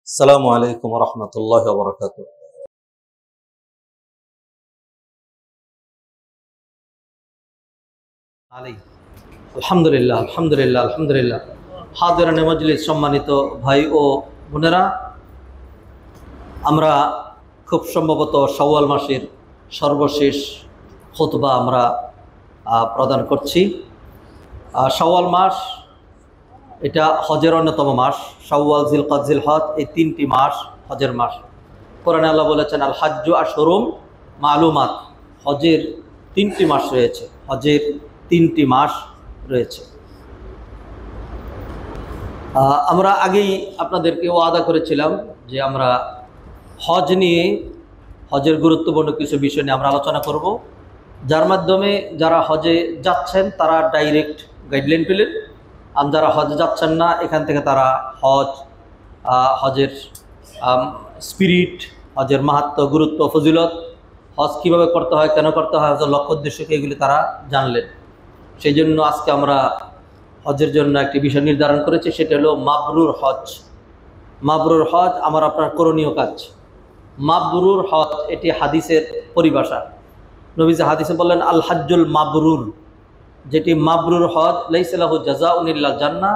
আসসালামু আলাইকুম ওয়া রাহমাতুল্লাহি ওয়া বারাকাতুহু। আলহামদুলিল্লাহ আলহামদুলিল্লাহ আলহামদুলিল্লাহ। হাজিরানে মজলিস, সম্মানিত ভাই ও বোনেরা, আমরা খুব সম্ভবত শাওয়াল মাসের সর্বশেষ খুতবা আমরা প্রদান করছি। শাওয়াল মাস এটা হজের অন্যতম মাস। শাওয়াল, জিলকাদ, জিলহজ এই তিনটি মাস হজের মাস। কোরআনে আল্লাহ বলেছেন আল হাজ্জু আশহুরুম মালুমাত, হজের তিনটি মাস রয়েছে, হজের তিনটি মাস রয়েছে। আমরা আগেই আপনাদেরকে ওয়াদা করেছিলাম যে আমরা হজ নিয়ে, হজের গুরুত্বপূর্ণ কিছু বিষয় নিয়ে আমরা আলোচনা করব, যার মাধ্যমে যারা হজে যাচ্ছেন তারা ডাইরেক্ট গাইডলাইন পেলেন, আর যারা হজে যাচ্ছেন না এখান থেকে তারা হজের স্পিরিট, হজের মাহাত্ম্য, গুরুত্ব, ফজিলত, হজ কীভাবে করতে হয়, কেন করতে হয়, হজের লক্ষ্য উদ্দেশ্যকে এগুলি তারা জানলেন। সেই জন্য আজকে আমরা হজের জন্য একটি বিষয় নির্ধারণ করেছি, সেটা হলো মাবরুর হজ। মাবরুর হজ আমার আপনার করণীয় কাজ। মাবরুর হজ এটি হাদিসের পরিভাষা। নবীজি হাদিসে বললেন আল হাজ্জুল মাবরুর, যেটি মাবরুর হজ লাইসা লাহু জাযাউন ইল্লাল জান্নাহ,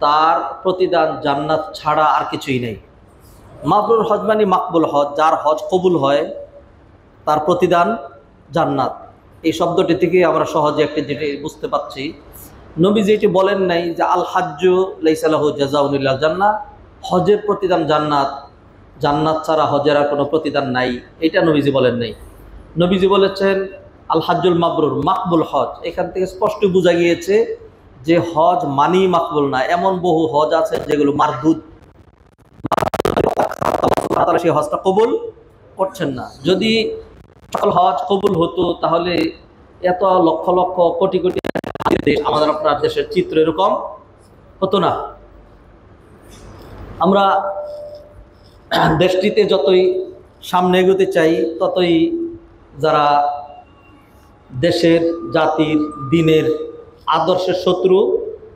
তার প্রতিদান জান্নাত ছাড়া আর কিছুই নেই। মাবরুর হজ মানে মাকবুল হজ, যার হজ কবুল হয় তার প্রতিদান জান্নাত। এই শব্দটি থেকে আমরা সহজে একটি যেটি বুঝতে পারছি, নবীজি এটি বলেন নাই যে আল হাজ্জু লাইসা লাহু জাযাউন ইল্লাল জান্নাহ, হজের প্রতিদান জান্নাত, জান্নাত ছাড়া হজের আর কোনো প্রতিদান নাই, এটা নবীজি বলেন নাই। নবীজি বলেছেন আল হাজ্জুল মাবরুর, মাকবুল হজ। এখান থেকে স্পষ্ট বোঝা গিয়েছে যে হজ মানেই মাকবুল না। এমন বহু হজ আছে যেগুলো মারদুদ, তারা সেই হজটা কবুল করছেন না। যদি সকল হজ কবুল হতো তাহলে এত লক্ষ লক্ষ কোটি কোটি দেশ, আমাদের আপনার দেশের চিত্র এরকম হতো না। আমরা দেশটিতে যতই সামনে এগোতে চাই ততই যারা দেশের, জাতির, দিনের, আদর্শের শত্রু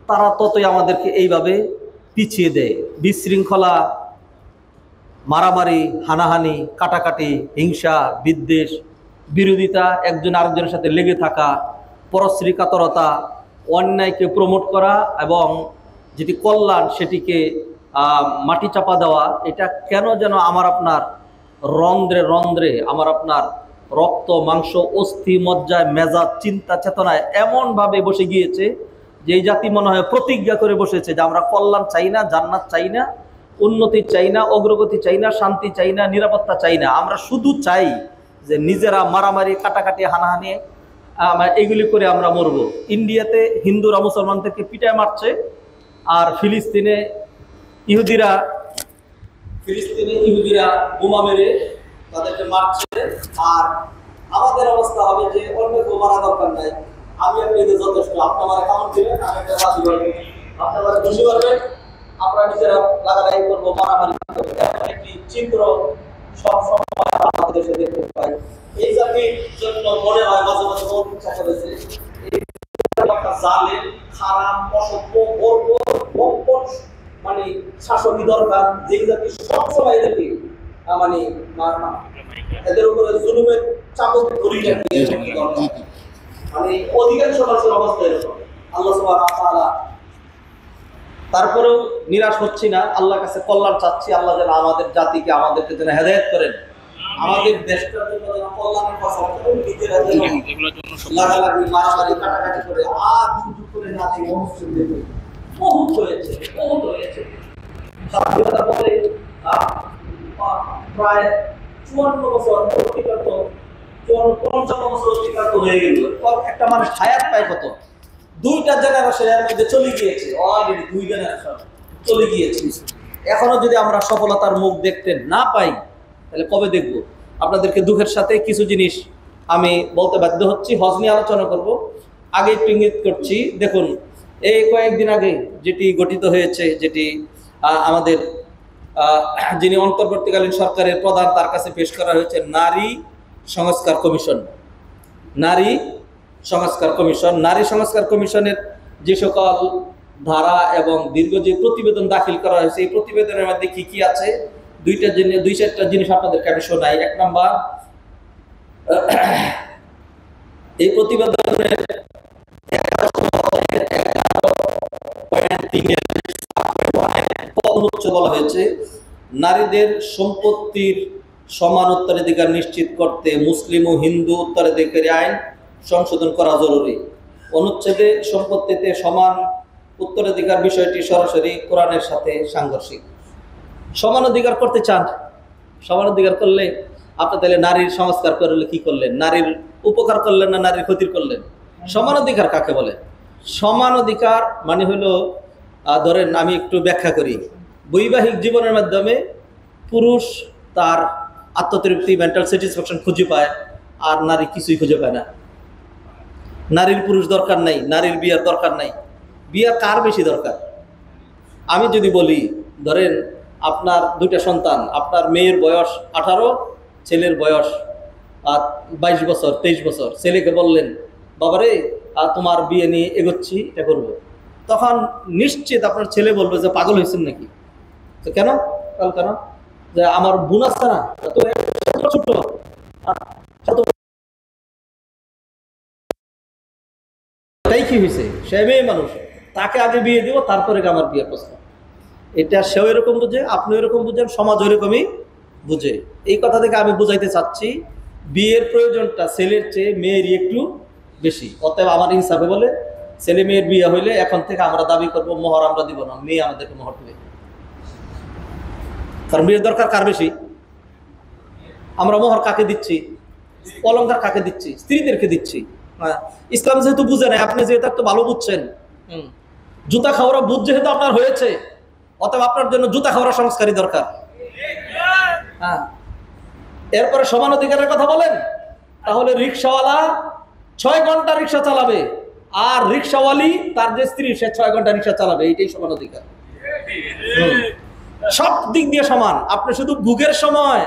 তারা ততই আমাদেরকে এইভাবে পিছিয়ে দেয়। বিশৃঙ্খলা, মারামারি, হানাহানি, কাটাকাটি, হিংসা, বিদ্বেষ, বিরোধিতা, একজন আরেকজনের সাথে লেগে থাকা, পরশ্রী কাতরতা, অন্যায়কে প্রমোট করা এবং যেটি কল্যাণ সেটিকে মাটি চাপা দেওয়া, এটা কেন যেন আমার আপনার রন্ধ্রে রন্ধ্রে, আমার আপনার রক্ত, মাংস, অস্থি, মজ্জায়, মেজাজ, চিন্তা, চেতনায় এমনভাবে বসে গিয়েছে যে এই জাতি মনে হয় প্রতিজ্ঞা করে বসেছে যে আমরা কল্যাণ চাই না, জান্নাত চাই না, উন্নতি চাই না, অগ্রগতি চাই না, শান্তি চাই না, নিরাপত্তা চাই না। আমরা শুধু চাই যে নিজেরা মারামারি, কাটাকাটি, হানাহানি এগুলি করে আমরা মরব। ইন্ডিয়াতে হিন্দুরা মুসলমানদেরকে পিটায় মারছে, আর ফিলিস্তিনে ইহুদিরা বোমা মেরে তাদেরকে মারছে। আর আমাদের অবস্থা হবে যে অন্য কেউ মারা দরকার নাই, আমি আপনি যথেষ্ট, আপনি আমার কাউন্ট দিবেন, আমি একটা রাজি করবেন, আপনি আমার খুশি করবেন, আমরা নিজেরা লাগালাই করবো, মারামারি করবো। একটি চিত্র সব সময় আমাদের দেশে দেখতে পাই। এই জাতির জন্য মনে হয় মাঝে মাঝে বহুত ইচ্ছা করেছে একটা জালেম, খারাপ, অসভ্য, বর্বর, বম্পট মানে শাসনই দরকার, যে জাতি সবসময় এদেরকে মানে এদের উপরে জুলুমের চাবুক ধরিয়ে মানে অধিকাংশ মানুষের অবস্থা এরকম। আল্লাহ সুবহানাহু ওয়া তাআলা তারপরেও নিরাশ হচ্ছি না, আল্লাহর কাছে কল্যাণ চাচ্ছি। আল্লাহ যেন আমাদের জাতিকে, আমাদেরকে যেন হেদায়েত করেন, আমাদের দেশটার জন্য যেন কল্যাণের ফসল করেন, নিজেরা যেন লাগালাগি, মারামারি, কাটাকাটি করে আর সুযোগ করে না দেয়। মুসলিম দেখে বহুত হয়েছে, বহুত হয়েছে। স্বাধীনতার পরে প্রায় 54 বছর অতিক্রান্ত, 55 বছর অতিক্রান্ত হয়ে গেল। একটা মানুষ হায়াত পায় কত? 2টা জেনারেশনের মধ্যে চলে গিয়েছে, অলরেডি 2 জেনারেশন চলে গিয়েছে। এখনো যদি আমরা সফলতার মুখ দেখতে না পাই তাহলে কবে দেখব? আপনাদেরকে দুঃখের সাথে কিছু জিনিস আমি বলতে বাধ্য হচ্ছি। হজ নিয়ে আলোচনা করব, আগে একটু ইঙ্গিত করছি। দেখুন, এই কয়েকদিন আগে যেটি গঠিত হয়েছে, যেটি আমাদের যিনি অন্তর্বর্তীকালীন সরকারের প্রধান, তার কাছে পেশ করা হয়েছে নারী সংস্কার কমিশন। নারী সংস্কার কমিশন, নারী সংস্কার কমিশনের যে সকল ধারা এবং দীর্ঘ যে প্রতিবেদন দাখিল করা হয়েছে, এই প্রতিবেদনের মধ্যে কি কি আছে দুই চারটা জিনিস আপনাদেরকে আমি শোনাই। এক নাম্বার, এই প্রতিবেদনের বলা হয়েছে নারীদের সম্পত্তির সমান উত্তরাধিকার নিশ্চিত করতে মুসলিম ও হিন্দু উত্তরাধিকারী আইন সংশোধন করা জরুরি। অনুচ্ছেদে সম্পত্তিতে সমান উত্তরাধিকার বিষয়টি সরাসরি কোরআনের সাথে সাংঘর্ষিক। সমান অধিকার করতে চান, সমান অধিকার করলে আপনি তাহলে নারীর সংস্কার করলে কি করলেন? নারীর উপকার করলেন না নারীর ক্ষতি করলেন? সমান অধিকার কাকে বলে? সমান অধিকার মানে হলো, ধরেন আমি একটু ব্যাখ্যা করি। বৈবাহিক জীবনের মাধ্যমে পুরুষ তার আত্মতৃপ্তি, মেন্টাল স্যাটিসফ্যাকশন খুঁজে পায়, আর নারী কিছুই খুঁজে পায় না। নারীর পুরুষ দরকার নাই, নারীর বিয়ার দরকার নাই। বিয়া কার বেশি দরকার? আমি যদি বলি, ধরেন আপনার দুইটা সন্তান, আপনার মেয়ের বয়স 18, ছেলের বয়স 22 বছর 23 বছর। ছেলেকে বললেন, বাবারে তোমার বিয়ে নিয়ে এগোচ্ছি, এটা করবো। তখন নিশ্চিত আপনার ছেলে বলবে যে পাগল হয়েছেন নাকি? তো কেন কেন? যে আমার বোন আছে না, ছোট, তাই কি হয়েছে? সে মেয়ে মানুষ, তাকে আগে বিয়ে দিব, তারপরে আমার বিয়ে প্রস্তাব। এটা সেও এরকম বুঝে, আপনি এরকম বুঝেন, সমাজ ওরকমই বুঝে। এই কথা থেকে আমি বুঝাইতে চাচ্ছি, বিয়ের প্রয়োজনটা ছেলের চেয়ে মেয়েরই একটু বেশি। অতএব আমার ইনসাফে বলে, ছেলে মেয়ের বিয়ে হইলে এখন থেকে আমরা দাবি করবো মোহর আমরা দিব না, মেয়ে আমাদেরকে মোহর দেবে। কারণ বিয়ের দরকার কার বেশি? আমরা মোহর কাকে দিচ্ছি? অলংকার কাকে দিচ্ছি? স্ত্রীদেরকে দিচ্ছি। হ্যাঁ, ইসলাম যেহেতু বুঝে নাই, আপনি যেহেতু একটু ভালো বুঝছেন, জুতা খাওয়ারা বুঝ যেহেতু আপনার হয়েছে, অতএব আপনার জন্য জুতা খাওয়ার সংস্কারই দরকার। হ্যাঁ, এরপরে সমান অধিকারের কথা বলেন, তাহলে রিক্সাওয়ালা 6 ঘন্টা রিক্সা চালাবে, আর রিক্সাওয়ালি তার যে স্ত্রী সে 6 ঘন্টা রিক্সা চালাবে, এইটাই সমান অধিকার। সব দিক দিয়ে সমান। আপনি শুধু ভোগের সময়,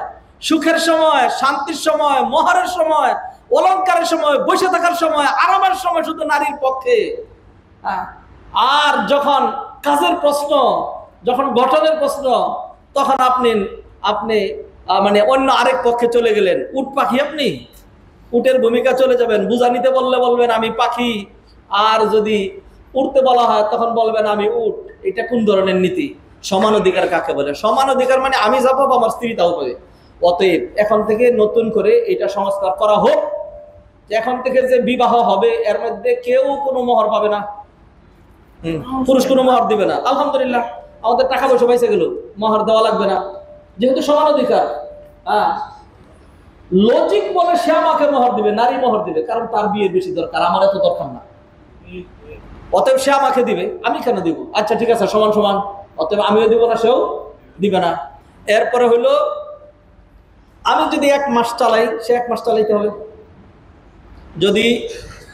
সুখের সময়, শান্তির সময়, মোহরের সময়, অলংকারের সময়, বসে থাকার সময়, আরামের সময় শুধু নারীর পক্ষে। আর যখন কাজের প্রশ্ন, যখন গঠনের প্রশ্ন, তখন আপনি মানে অন্য আরেক পক্ষে চলে গেলেন। উট পাখি, আপনি উটের ভূমিকা চলে যাবেন। বুঝা নিতে বললে বলবেন আমি পাখি, আর যদি উঠতে বলা হয় তখন বলবেন আমি উট। এটা কোন ধরনের নীতি? সমান অধিকার কাকে বলে? সমান অধিকার মানে আমি যাবো, আমার স্ত্রী তাও পাবে। অতএব এখন থেকে নতুন করে এটা সংস্কার করা হোক, এখন থেকে যে বিবাহ হবে এর মধ্যে কেউ কোনো মোহর পাবে না, পুরুষ কোনো মোহর দিবে না। আলহামদুলিল্লাহ, আমাদের টাকা পয়সা পাইছে গেল, মোহর দেওয়া লাগবে না, যেহেতু সমান অধিকার। লজিক বলে সে আমাকে মোহর দিবে, নারী মোহর দিবে, কারণ তার বিয়ের বেশি দরকার, আমার এত দরকার না। অতএব সে আমাকে দিবে, আমি কেন দিব? আচ্ছা ঠিক আছে, সমান সমান, অতএব আমিও দিব না, সেও দিবে না। এরপরে হইলো, আমি যদি 1 মাস চালাই, সে 1 মাস চালাইতে হবে। যদি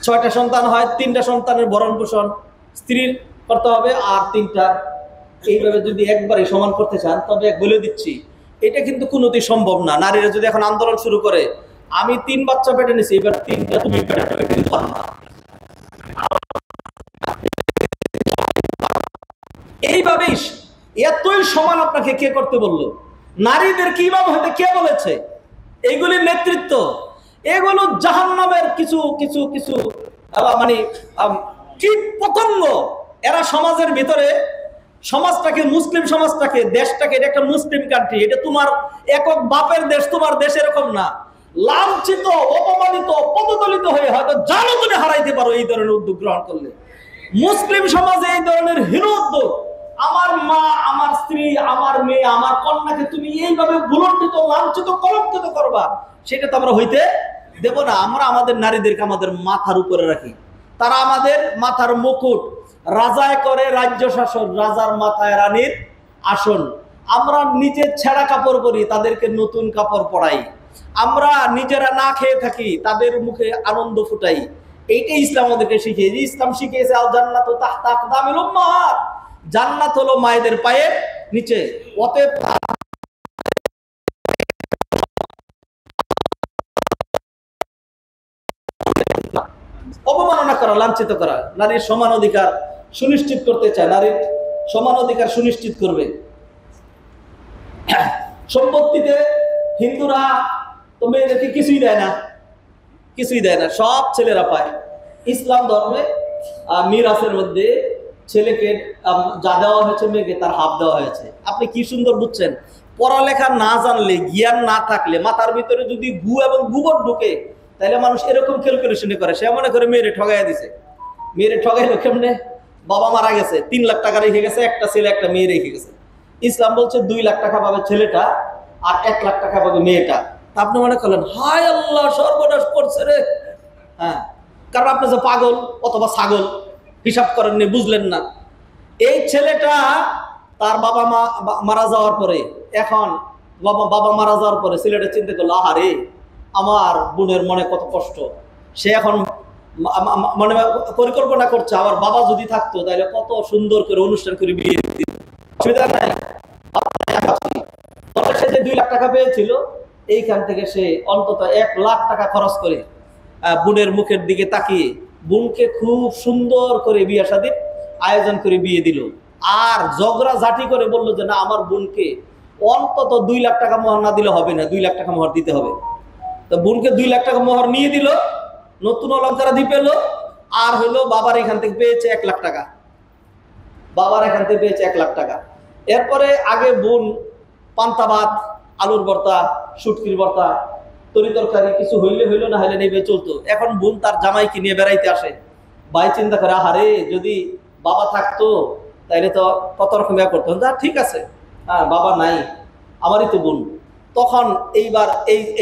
6টা সন্তান হয়, 3টা সন্তানের ভরণ পোষণ স্ত্রীর করতে হবে, আর 3টা। এইভাবে যদি একবারে সমান করতে চান, তবে বলে দিচ্ছি, এটা কিন্তু কোনোদিন সম্ভব না। নারীরা যদি এখন আন্দোলন শুরু করে, আমি 3 বাচ্চা পেটে নিছি, এবার 3টা তুমি পেটে কিন্তু পারো না। এইভাবেই এতই সমান আপনাকে কে করতে বললো? নারীদের কি ইমাম হতে কে বলেছে? এইগুলি নেতৃত্ব, এগুলো জাহান্নামের কিছু কিছু কিছু মানে কীট পতঙ্গ। এরা সমাজের ভিতরে সমাজটাকে, মুসলিম সমাজটাকে, দেশটাকে, এটা একটা মুসলিম কান্ট্রি, এটা তোমার একক বাপের দেশ, তোমার দেশ এরকম না। লাঞ্ছিত, অপমানিত, পদদলিত হয়ে হয়তো জানো তুমি হারাইতে পারো এই ধরনের উদ্যোগ গ্রহণ করলে। মুসলিম সমাজে এই ধরনের হীন উদ্যোগ, আমার মা, আমার স্ত্রী, আমার মেয়ে, আমার কন্যাকে তুমি এইভাবে ভুলণ্ঠিত, লাঞ্ছিত, কলঙ্কিত করবা, সেটা তো আমরা হইতে দেব না। আমরা আমাদের নারীদেরকে আমাদের মাথার উপরে রাখি, তারা আমাদের মাথার মুকুট। রাজায় করে রাজ্য শাসন, রাজার মাথায় রানীর আসন। আমরা নিজে ছেঁড়া কাপড় পরি, তাদেরকে নতুন কাপড় পরাই। আমরা নিজেরা না খেয়ে থাকি, তাদের মুখে আনন্দ ফুটাই। এইটাই ইসলাম আমাদেরকে শিখিয়েছে। ইসলাম শিখিয়েছে আল জান্নাতু তাহতা আকদামিল উম্মাহাত, জান্নাত হলো মায়েদের পায়ের নিচে। অতএব অবমাননা করা, লাঞ্ছিত করা, নারীর সমান অধিকার সুনিশ্চিত করতে চায়, নারীর সমান অধিকার সুনিশ্চিত করবে। সম্পত্তিতে হিন্দুরা তো মেয়েদেরকে কিছুই দেয় না, কিছুই দেয় না, সব ছেলেরা পায়। ইসলাম ধর্মে মিরাসের মধ্যে ছেলেকে যা দেওয়া হয়েছে, মেয়েকে তার হাফ দেওয়া হয়েছে। আপনি কি সুন্দর বুঝছেন। পড়ালেখা না জানলে, জ্ঞান না থাকলে, মাথার ভিতরে যদি গু এবং গোবর ঢুকে, তাহলে মানুষ এরকম ক্যালকুলেশন করে। সে মনে করে মেয়েরে ঠগাইয়া দিছে। মেয়েরে ঠগাইলো কেমনে? বাবা মারা গেছে, 3 লাখ টাকা রেখে গেছে, একটা ছেলে একটা মেয়ে রেখে গেছে। ইসলাম বলছে 2 লাখ টাকা পাবে ছেলেটা আর 1 লাখ টাকা পাবে মেয়েটা। তা আপনি মনে করলেন হায় আল্লাহ সর্বনাশ করছে রে। হ্যাঁ, কারণ আপনি যে পাগল অথবা ছাগল, হিসাব করেননি, বুঝলেন না। এই ছেলেটা তার বাবা মা মারা যাওয়ার পরে, এখন বাবা মারা যাওয়ার পরে ছেলেটা চিন্তা করলো, আহারে আমার বোনের মনে কত কষ্ট। সে এখন মনে পরিকল্পনা করছে, আমার বাবা যদি থাকতো তাহলে কত সুন্দর করে অনুষ্ঠান করে বিয়ে দিত। সুবিধা নাই। সে যে 2 লাখ টাকা পেয়েছিল, এইখান থেকে সে অন্তত 1 লাখ টাকা খরচ করে বোনের মুখের দিকে তাকিয়ে বোনকে খুব সুন্দর করে বিয়ে শাদীর আয়োজন করে বিয়ে দিল। আর ঝগড়া ঝাঁটি করে বললো যে না, আমার বোনকে অন্তত 2 লাখ টাকা মোহর না দিলে হবে না, 2 লাখ টাকা মোহর দিতে হবে। তো বোনকে 2 লাখ টাকা মোহর নিয়ে দিল, নতুন অলঙ্কারাদি পেল, আর হইলো বাবার এখান থেকে পেয়েছে 1 লাখ টাকা। বাবার এখান থেকে পেয়েছে 1 লাখ টাকা। এরপরে আগে বোন পান্তা ভাত, আলুর ভর্তা, শুটকির ভর্তা, তরি তরকারি কিছু হইলে হইলো, না হইলে নেবে চলতো। এখন বোন তার জামাইকে নিয়ে বেড়াইতে আসে। ভাই চিন্তা করে, আহারে যদি বাবা থাকতো তাইলে তো কত রকম ইয়া করতো। যা ঠিক আছে, হ্যাঁ বাবা নাই, আমারই তো বোন। তখন এইবার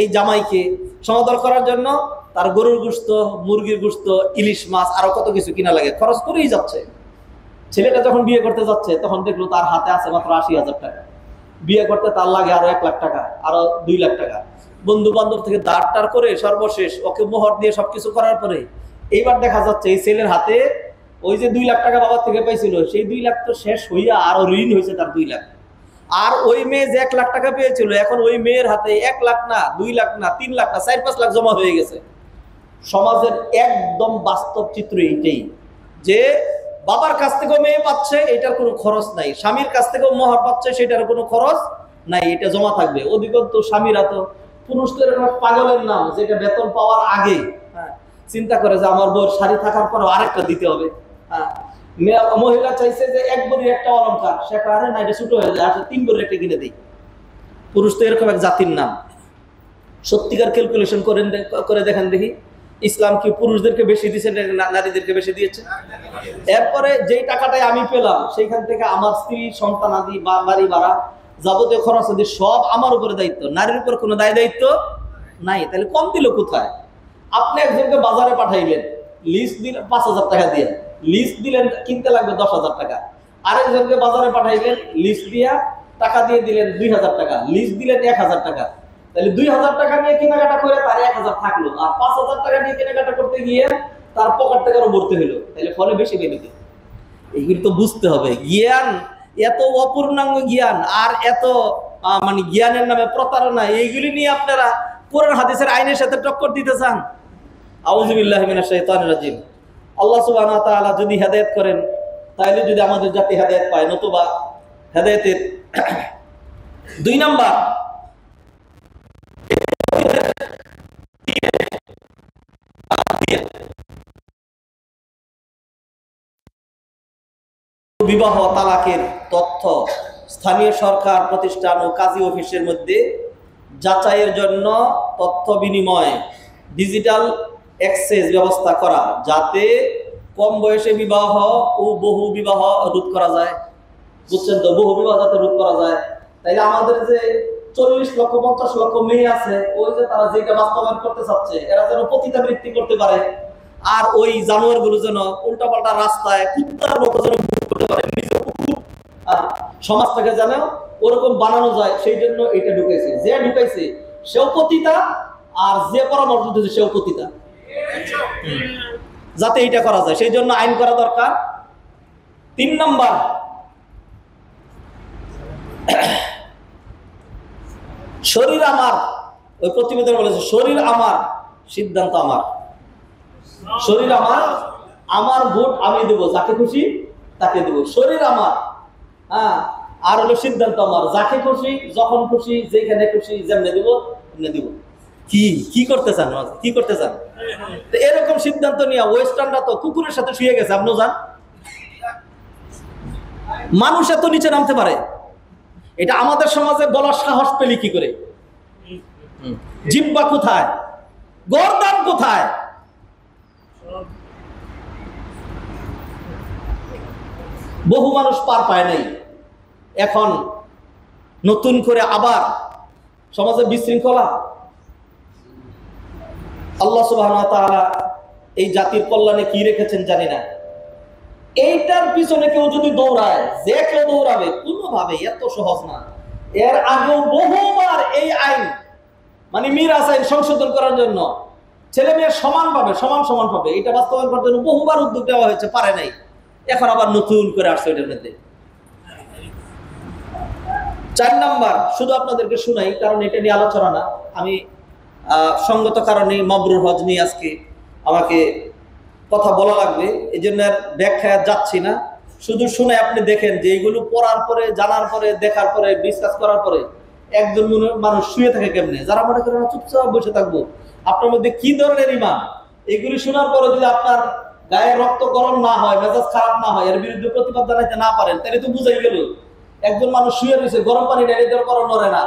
এই জামাইকে সমাদর করার জন্য তার গরুর গোশত, মুরগির গোশত, ইলিশ মাছ, আরো কত কিছু কিনা লাগে, খরচ করেই যাচ্ছে। ছেলেটা যখন বিয়ে করতে যাচ্ছে তখন দেখলো তার হাতে আছে মাত্র 80,000 টাকা। বিয়ে করতে তার লাগে আরো 1 লাখ টাকা, আরো 2 লাখ টাকা। বন্ধু বান্ধব থেকে দাঁড় করে সর্বশেষ ওকে মোহর দিয়ে সবকিছু করার পরে এইবার দেখা যাচ্ছে এই ছেলের হাতে ওই যে 2 লাখ টাকা বাবার থেকে পাইছিল, সেই 2 লাখ তো শেষ হইয়া আরো ঋণ হয়েছে তার 2 লাখ। আর ওই মেয়ে যে 1 লাখ টাকা পেয়েছিল, এখন ওই মেয়ের হাতে 1 লাখ না, 2 লাখ না, 3 লাখ না, 4-5 লাখ জমা হয়ে গেছে। সমাজের একদম বাস্তব চিত্র এইটাই, যে বাবার কাছ থেকেও মেয়ে পাচ্ছে, এটার কোনো খরচ নাই, স্বামীর কাছ থেকেও মোহর পাচ্ছে, সেটার কোনো খরচ নাই, এটা জমা থাকবে। অধিকন্তু স্বামীরা তো, পুরুষ তো এরকম পাগলের নাম, যেটা বেতন পাওয়ার আগে চিন্তা করে যে আমার বউর শাড়ি থাকার পরেও আরেকটা দিতে হবে। মহিলা চাইছে যে 1 ভরির একটা অলঙ্কার, সে কারণে না, এটা ছোট হয়ে যায়, আসলে 3 ভরির একটা কিনে দিই। পুরুষ তো এরকম এক জাতির নাম। সত্যিকার ক্যালকুলেশন করে দেখেন দেখি, ইসলাম কি পুরুষদেরকে বেশি দিয়েছে না নারীদেরকে বেশি দিয়েছে? এরপরে যেই টাকাটাই আমি পেলাম, সেইখান থেকে আমার স্ত্রী, সন্তান আদি, বাড়ি ভাড়া, যাবতীয় খরচ আদি সব আমার উপরে দায়িত্ব, নারীর উপর কোনো দায়িত্ব নাই। তাহলে কম দিল কোথায়? আপনি একজনকে বাজারে পাঠাইলেন, লিস্ট দিলেন 5,000 টাকা দিয়ে, লিস্ট দিলেন কিনতে লাগবে 10,000 টাকা। আরেকজনকে বাজারে পাঠাইলেন, লিস্ট দিয়া টাকা দিয়ে দিলেন 2,000 টাকা, লিস্ট দিলেন 1,000 টাকা। তাহলে 2,000 টাকা নিয়ে কেনাকাটা করে তার 1,000 থাকলো, আর 5,000 টাকা নিয়ে কেনাকাটা করতে গিয়ে তার পকেট থেকে আরো ভরতে হলো। তাহলে ফলে বেশি বেনিফিট। এইগুলো তো বুঝতে হবে। জ্ঞান, এত অপূর্ণাঙ্গ জ্ঞান আর এত মানে জ্ঞানের নামে প্রতারণা, এইগুলি নিয়ে আপনারা কোরআন হাদিসের আইনের সাথে টক্কর দিতে চান? আউযু বিল্লাহি মিনাশ শাইতানির রাজিম। আল্লাহ সুবহানাহু ওয়া তাআলা যদি হেদায়েত করেন, তাহলে যদি আমাদের জাতি হেদায়েত পায়, নতুবা হেদায়েতের 2 নাম্বার বিবাহ তালাকের তথ্য স্থানীয় সরকার প্রতিষ্ঠান ও কাজী অফিসের মধ্যে যাচাইয়ের জন্য তথ্য বিনিময় ডিজিটাল অ্যাক্সেস ব্যবস্থা করা, যাতে কম বয়সে বিবাহ ও বহু বিবাহ রোধ করা যায়। বুঝছেন তো? বহু বিবাহ যাতে রোধ করা যায়। তাইলে আমাদের যে 40 লক্ষ 50 লক্ষ মেয়ে আছে, ওই যে তারা যেটা বাস্তবায়ন করতে চাচ্ছে, এরা যেন পতিতাবৃত্তি করতে পারে, আর ওই জানোয়ার গুলো যেন উল্টাপাল্টা রাস্তায় কুত্তার মতো যেন করতে পারে, সমাজটাকে যেন ওরকম বানানো যায়, সেই জন্য এটা ঢুকাইছে। যে ঢুকাইছে সেও পতিতা, আর যে পরামর্শ দিচ্ছে সেও পতিতা, যাতে এটা করা যায়, সেই জন্য আইন করা দরকার। 3 নাম্বার, শরীর আমার, ওই প্রতিবেদন বলেছে শরীর আমার, সিদ্ধান্ত আমার। শরীর আমার, আমার ভোট আমি দেবো, যাকে খুশি তাকে দেব, শরীর আমার, হ্যাঁ, আর হলো সিদ্ধান্ত আমার, যাকে খুশি যখন খুশি যেখানে খুশি যেমনে দিব তেমনি দিব। কি কি করতে চান, কি করতে চান? তো এরকম সিদ্ধান্ত নিয়ে ওয়েস্টার্নরা তো কুকুরের সাথে শুয়ে গেছে, আপনিও যান। মানুষ এত নিচে নামতে পারে, এটা আমাদের সমাজে বলার সাহস পেলি কি করে? জিহ্বা কোথায়, গর্দান কোথায়? বহু মানুষ পার পায় নাই। এখন নতুন করে আবার সমাজে বিশৃঙ্খলা। আল্লাহ সুবহানাহু ওয়া তাআলা এই জাতির কল্যাণে কি রেখেছেন জানি না। এইটার পিছনে কেউ যদি দৌড়ায়, যে কেউ দৌড়াবে, কোনোভাবে এত সহজ না। এর আগেও বহুবার এই আইন, মানে মিরাস আইন সংশোধন করার জন্য ছেলে মেয়ে সমান পাবে, এটা বাস্তবায়ন করার জন্য বহুবার উদ্যোগ নেওয়া হয়েছে, পারে নাই। এখন আবার নতুন করে আসছে এটার মধ্যে। 4 নাম্বার, শুধু আপনাদেরকে শুনাই, কারণ এটা নিয়ে আলোচনা না, আমি সঙ্গত কারণে মাবরুর হজ নিয়ে আজকে আমাকে কথা বলা লাগবে, এই জন্য আর ব্যাখ্যা যাচ্ছি না। শুধু শুনে আপনি দেখেন যে এইগুলো পড়ার পরে, জানার পরে, দেখার পরে, ডিসকাস করার পরে একজন মানুষ শুয়ে থাকে কেমনে? যারা মনে করেন চুপচাপ বসে থাকবো, আপনার মধ্যে কি ধরনের ইমান? এগুলি শোনার পরে যদি আপনার গায়ে রক্ত গরম না হয়, মেজাজ খারাপ না হয়, এর বিরুদ্ধে প্রতিবাদ জানাইতে না পারেন, তাহলে তো বুঝাই গেল একজন মানুষ শুয়ে রয়েছে, গরম পানি ঢেলে দেওয়ার পরেও নড়ে না,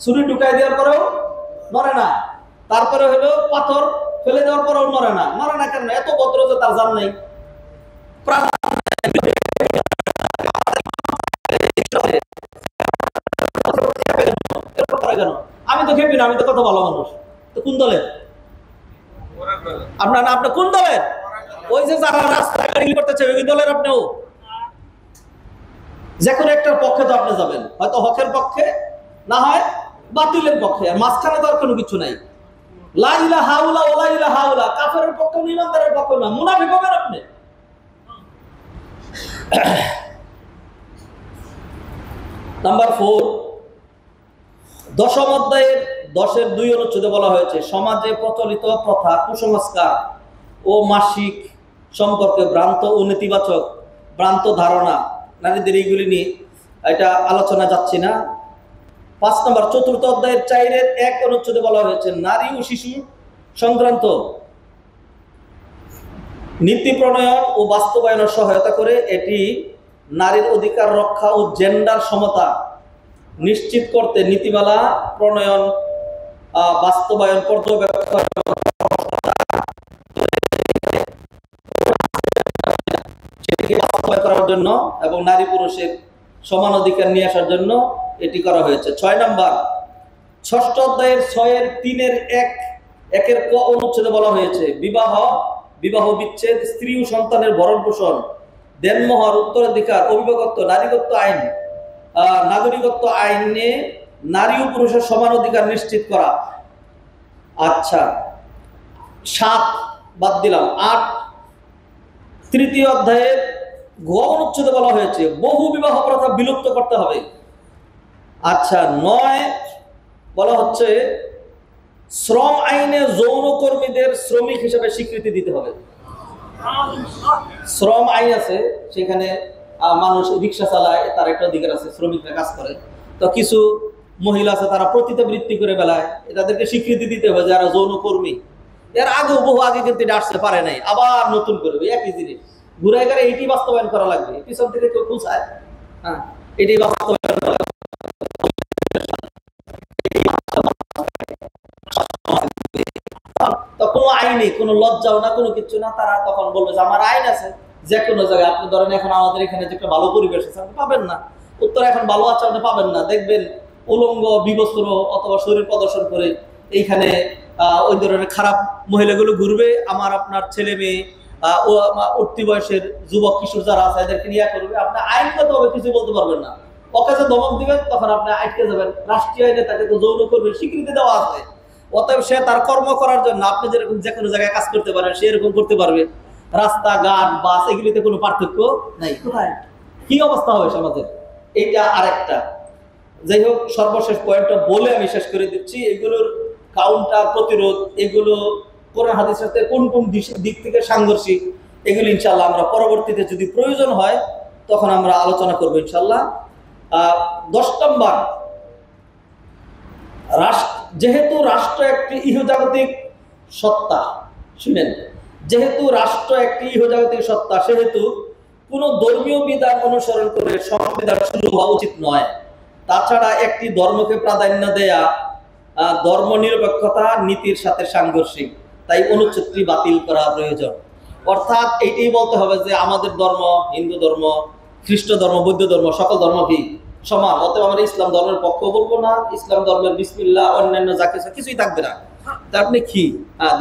ছুরি ঢুকাই দেওয়ার পরেও নড়ে না, তারপরে হলো পাথর ফেলে দেওয়ার পরেও নড়ে না। কেন? এত ভদ্র যে তার জান নাই, প্রাণ। আমি তো খেপি না, আমি তো কত ভালো মানুষ। তো কোন দলের আপনার? আপনি কোন দলের? ওই যে যারা রাস্তায় গাড়ি করতেছে ওই দলের আপনিও? যে কোনো একটার পক্ষে তো আপনি যাবেন, হয়তো হকের পক্ষে, না হয় বাতিলের পক্ষে, আর মাঝখানে তো আর কোনো কিছু নাই। লা ইলাহা ইল্লাল্লাহ ওয়া লা ইলাহা ইল্লাল্লাহ, কাফেরের পক্ষে না, ইমানদারের পক্ষে না, মুনাফিক হবেন আপনি। নাম্বার 4, 10ম অধ্যায়ের 10-2 অনুচ্ছেদে বলা হয়েছে সমাজে প্রচলিত প্রথা, কুসংস্কার ও মাসিক সম্পর্কে ভ্রান্ত ও নেতিবাচক ভ্রান্ত ধারণা নারীদের, এইগুলি নিয়ে এটা আলোচনা যাচ্ছি না। 5 নম্বর 4th অধ্যায়ের 4-1 অনুচ্ছেদে বলা হয়েছে নারী ও শিশু সংক্রান্ত নীতি প্রণয়ন ও বাস্তবায়নের সহায়তা করে এটি নারীর অধিকার রক্ষা ও জেন্ডার সমতা নিশ্চিত করতে নীতিমালা প্রণয়ন, বাস্তবায়ন, পর্যবেক্ষণ করার জন্য এবং নারী পুরুষের সমান অধিকার নিয়ে আসার জন্য এটি করা হয়েছে। 6 নম্বর 6ষ্ঠ অধ্যায়ের 6-3-1 ক অনুচ্ছেদে বলা হয়েছে বিবাহ বিচ্ছেদ, স্ত্রী ও সন্তানের ভরণ পোষণ, দেনমোহর, উত্তরাধিকার, অভিভাবকত্ব, নাগরিকত্ব আইনে নারী ও পুরুষের সমান অধিকার নিশ্চিত করা। আচ্ছা, 7 বাদ দিলাম। 8 তৃতীয় অধ্যায়ের ঘ অনুচ্ছেদে বলা হয়েছে বহু বিবাহ প্রথা বিলুপ্ত করতে হবে। আচ্ছা, 9 বলা হচ্ছে শ্রম আইনে যৌনকর্মীদের শ্রমিক হিসেবে স্বীকৃতি দিতে হবে। শ্রম আইন আছে, সেখানে মানুষ রিক্সা চালায়, তার একটা অধিকার আছে, শ্রমিকরা কাজ করে। তো কিছু মহিলা আছে তারা প্রতিবৃত্তি করে বেলায়, তাদেরকে স্বীকৃতি দিতে হবে যারা যৌনকর্মী। এর আগেও বহু আগে কিন্তু এটা আসতে পারে নাই, আবার নতুন করে একই জিনিস ঘুরাই করে এইটি বাস্তবায়ন করা লাগবে, পিছন থেকে কেউ খুঁজায়। হ্যাঁ, এটি বাস্তবায়ন করা লাগবে। তো কোনো আইনে কোনো লজ্জাও না, কোনো কিছু না, তারা তখন বলবে যে আমার আইন আছে। যে কোনো জায়গায় আপনি ধরেন এখন আমাদের এখানে যে একটা ভালো পরিবেশ আছে আপনি পাবেন না, উত্তরে এখন ভালো আছে আপনি পাবেন না, দেখবেন উলঙ্গ বিবস্ত্র অথবা শরীর প্রদর্শন করে এইখানে ওই ধরনের খারাপ মহিলাগুলো ঘুরবে, আমার আপনার ছেলে মেয়ে ও উঠতি বয়সের যুবক কিশোর যারা আছে এদেরকে নিয়ে করবে। আপনি আইনগতভাবে কিছু বলতে পারবেন না, অকাজে ধমক দিবেন, তখন আপনি আটকে যাবেন। রাষ্ট্রীয় আইনে তাকে তো যৌন কর্মীর স্বীকৃতি দেওয়া আছে, অতএব সে তার কর্ম করার জন্য আপনি যেরকম যে কোনো জায়গায় কাজ করতে পারেন সে এরকম করতে পারবে। রাস্তাঘাট, বাস, এগুলিতে কোনো পার্থক্য নাই। কোথায় কি অবস্থা হবে সমাজের, এইটা আরেকটা। যাই হোক, সর্বশেষ পয়েন্টটা বলে আমি শেষ করে দিচ্ছি। এগুলোর কাউন্টার, প্রতিরোধ, এগুলো কোরআন হাদিসের সাথে কোন কোন দিক থেকে সাংঘর্ষিক, এগুলো ইনশাআল্লাহ আমরা পরবর্তীতে যদি প্রয়োজন হয় তখন আমরা আলোচনা করবো ইনশাল্লাহ। 10 নম্বর, যেহেতু রাষ্ট্র একটি ইহজাগতিক সত্তা, শুনেন, যেহেতু রাষ্ট্র একটি ইহজাগতিক সত্তা, সেহেতু কোনো ধর্মীয় বিধান অনুসরণ করে সংবিধান শুরু হওয়া উচিত নয়। তাছাড়া একটি ধর্মকে প্রাধান্য দেয়া ধর্ম নিরপেক্ষতা নীতির সাথে সাংঘর্ষিক, তাই অনুচ্ছেদটি বাতিল করা প্রয়োজন। অর্থাৎ এইটাই বলতে হবে যে আমাদের ধর্ম, হিন্দু ধর্ম, খ্রিস্ট ধর্ম, বৌদ্ধ ধর্ম, সকল ধর্ম কি সমান, অতএব আমরা ইসলাম ধর্মের পক্ষ বলবো না, ইসলাম ধর্মের বিসমিল্লাহ অন্যান্য যা কিছু কিছুই থাকবে না। তা আপনি কি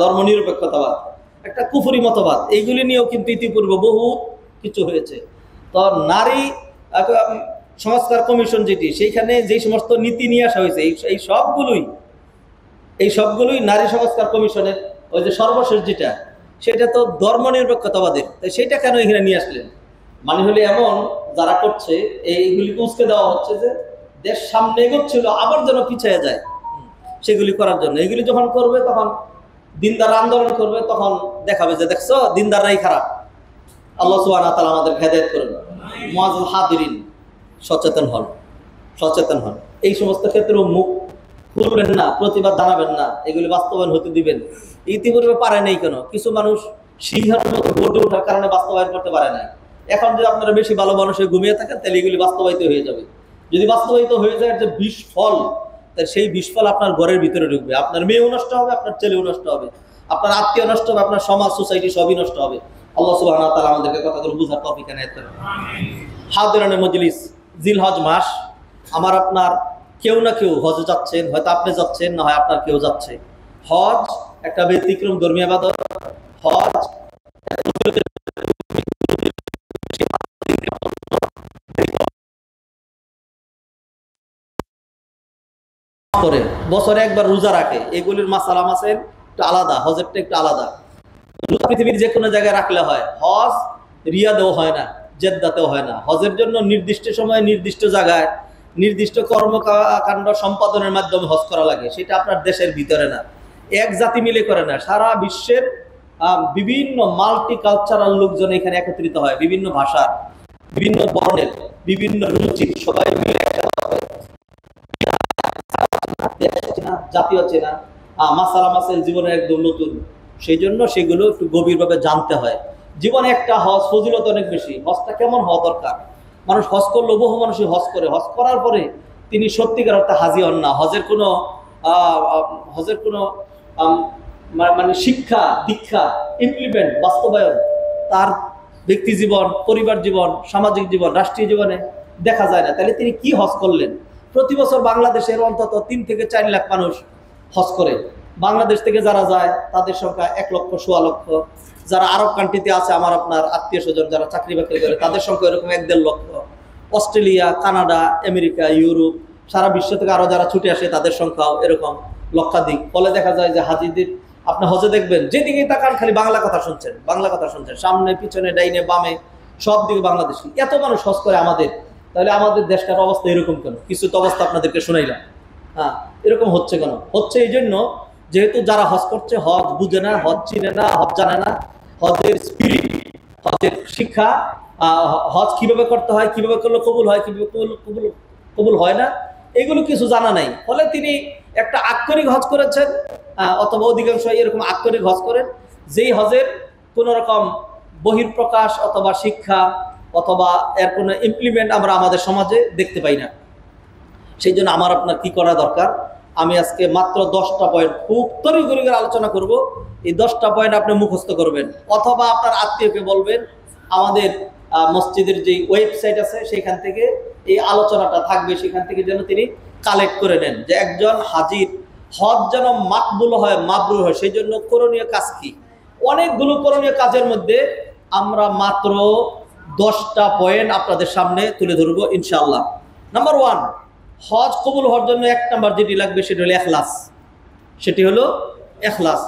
ধর্ম নিরপেক্ষতাবাদ, একটা কুফরি মতবাদ, এইগুলি নিয়েও কিন্তু ইতিপূর্বে বহু কিছু হয়েছে। তো নারী সংস্কার কমিশন যেটি, সেইখানে যে সমস্ত নীতি নিয়ে আসা হয়েছে, এই সবগুলোই নারী সংস্কার কমিশনের ওই যে সর্বশেষ যেটা, সেটা তো ধর্ম নিরপেক্ষতাবাদের, তাই সেটা কেন এখানে নিয়ে আসলেন? মানে হলে এমন যারা করছে এইগুলিকে উস্কে দেওয়া হচ্ছে যে দেশ সামনে এগোচ্ছিল আবার যেন পিছিয়ে যায়, সেগুলি করার জন্য। এগুলি যখন করবে তখন দিনদার আন্দোলন করবে, তখন দেখাবে যে দেখছো দিনদাররাই খারাপ। আল্লাহ সুবহানাহু ওয়া তাআলা আমাদের হেদায়েত করুন। মুআজ্জাল হাদিরিন, সচেতন হন। এই সমস্ত ক্ষেত্রে মুখ খুলবেন না, প্রতিবাদ জানাবেন না, এগুলি বাস্তবায়ন হতে দিবেন। ইতিপূর্বে পারে নাই কেন? কিছু মানুষ সিংহের মতো গড়ে ওঠার কারণে বাস্তবায়ন করতে পারে নাই। এখন যদি আপনারা বেশি ভালো মানুষে ঘুমিয়ে থাকেন, তাহলে এগুলি বাস্তবায়িত হয়ে যাবে। যদি বাস্তবায়িত হয়ে যায় যে বিষ ফল, তাহলে সেই বিষ ফল আপনার ঘরের ভিতরে ঢুকবে, আপনার মেয়েও নষ্ট হবে, আপনার ছেলেও নষ্ট হবে, আপনার আত্মীয় নষ্ট হবে, আপনার সমাজ সোসাইটি সবই নষ্ট হবে। আল্লাহ সুবহানাহু ওয়া তাআলা আমাদেরকে কথাগুলো বুঝার তৌফিক এনায়েত করুন। হাদিরানে মজলিস, জিলহজ মাস, আমার আপনার কেউ না কেউ হজে যাচ্ছেন, হয়তো আপনি যাচ্ছেন, না হয় আপনার কেউ যাচ্ছে। হজ একটা ব্যতিক্রম ধর্মীয় ইবাদত। হজ করে বছরে একবার রোজা রাখে, এগুলির মাসালা মাসেল একটু আলাদা, হজেরটা একটু আলাদা। পৃথিবীর যে কোনো জায়গায় রাখলে হয়। হজ রিয়াদেও হয় না, জেদ্দাতেও হয় না। হজের জন্য নির্দিষ্ট সময়ে নির্দিষ্ট জায়গায় নির্দিষ্ট কর্মকাণ্ড সম্পাদনের মাধ্যমে হজ করা লাগে, সেটা আপনার দেশের ভিতরে না, এক জাতি মিলে করে না, সারা বিশ্বের বিভিন্ন মাল্টি কালচারাল লোকজন এখানে একত্রিত হয়, বিভিন্ন ভাষার, বিভিন্ন বর্ণের, বিভিন্ন রুচির, সবাই মিলে জাতীয় চেনা মাসালা মাসেল জীবনের একদম নতুন। সেই জন্য সেগুলো একটু গভীরভাবে জানতে হয়। জীবনে একটা হজ ফজিলত অনেক বেশি। হজটা কেমন হওয়া দরকার? মানুষ হজ করলো, বহু মানুষই হজ করে, হজ করার পরে তিনি সত্যিকার অর্থে হাজি হন না। হজের কোনো মানে শিক্ষা দীক্ষা ইমপ্লিমেন্ট বাস্তবায়ন তার ব্যক্তি জীবন, পরিবার জীবন, সামাজিক জীবন, রাষ্ট্রীয় জীবনে দেখা যায় না। তাহলে তিনি কি হজ করলেন? প্রতি বছর বাংলাদেশের অন্তত 3 থেকে 4 লাখ মানুষ হজ করে। বাংলাদেশ থেকে যারা যায় তাদের সংখ্যা 1 লক্ষ, 1.25 লক্ষ। যারা আরব কান্ট্রিতে আছে, আমার আপনার আত্মীয় স্বজন যারা চাকরি বাকরি করে, তাদের সংখ্যা এরকম 1-1.5 লক্ষ। অস্ট্রেলিয়া, কানাডা, আমেরিকা, ইউরোপ, সারা বিশ্ব থেকে আরো যারা ছুটে আসে তাদের সংখ্যাও এরকম লক্ষাধিক। ফলে দেখা যায় যে হাজিদের আপনি হজে দেখবেন যেদিকে তাকান খালি বাংলা কথা শুনছেন, সামনে পিছনে ডাইনে বামে সব দিকে বাংলাদেশি। এত মানুষ হজ করে আমাদের, তাহলে আমাদের দেশটার অবস্থা এরকম কেন? কিছু তো অবস্থা আপনাদেরকে শোনাইলাম। এরকম হচ্ছে কেন? হচ্ছে এই জন্য, যেহেতু যারা হজ করছে হজ বুঝে না, হজ চিনে না, হজ জানে না, হজের স্পিরিট, হজের শিক্ষা, হজ কিভাবে করতে হয়, কিভাবে করলে কবুল হয়, কিভাবে কবুল হয় না, এগুলো কিছু জানা নাই। ফলে তিনি একটা আক্ষরিক হজ করেছেন, অথবা অধিকাংশ এরকম আক্ষরিক হজ করেন, যেই হজের কোন রকম বহির্প্রকাশ অথবা শিক্ষা অথবা এর কোনো ইমপ্লিমেন্ট আমরা আমাদের সমাজে দেখতে পাই না। সেই জন্য আমার আপনার কি করা দরকার? আমি আজকে মাত্র 10টা পয়েন্ট খুব তড়িঘড়ি করে আলোচনা করব। এই 10টা পয়েন্ট আপনি মুখস্থ করবেন, অথবা আপনার আত্মীয়কে বলবেন। আমাদের মসজিদের যে ওয়েবসাইট আছে সেখান থেকে এই আলোচনাটা থাকবে, সেখান থেকে যেন তিনি কালেক্ট করে নেন, যে একজন হাজির হজ যেন মাকবুল হয়, মাবরুর হয়। সেই জন্য করণীয় কাজ কি? অনেকগুলো করণীয় কাজের মধ্যে আমরা মাত্র 10টা পয়েন্ট আপনাদের সামনে তুলে ধরবো ইনশাআল্লাহ। নাম্বার 1, হজ কবুল হওয়ার জন্য 1 নাম্বার যেটি লাগবে সেটি হলো এখলাস।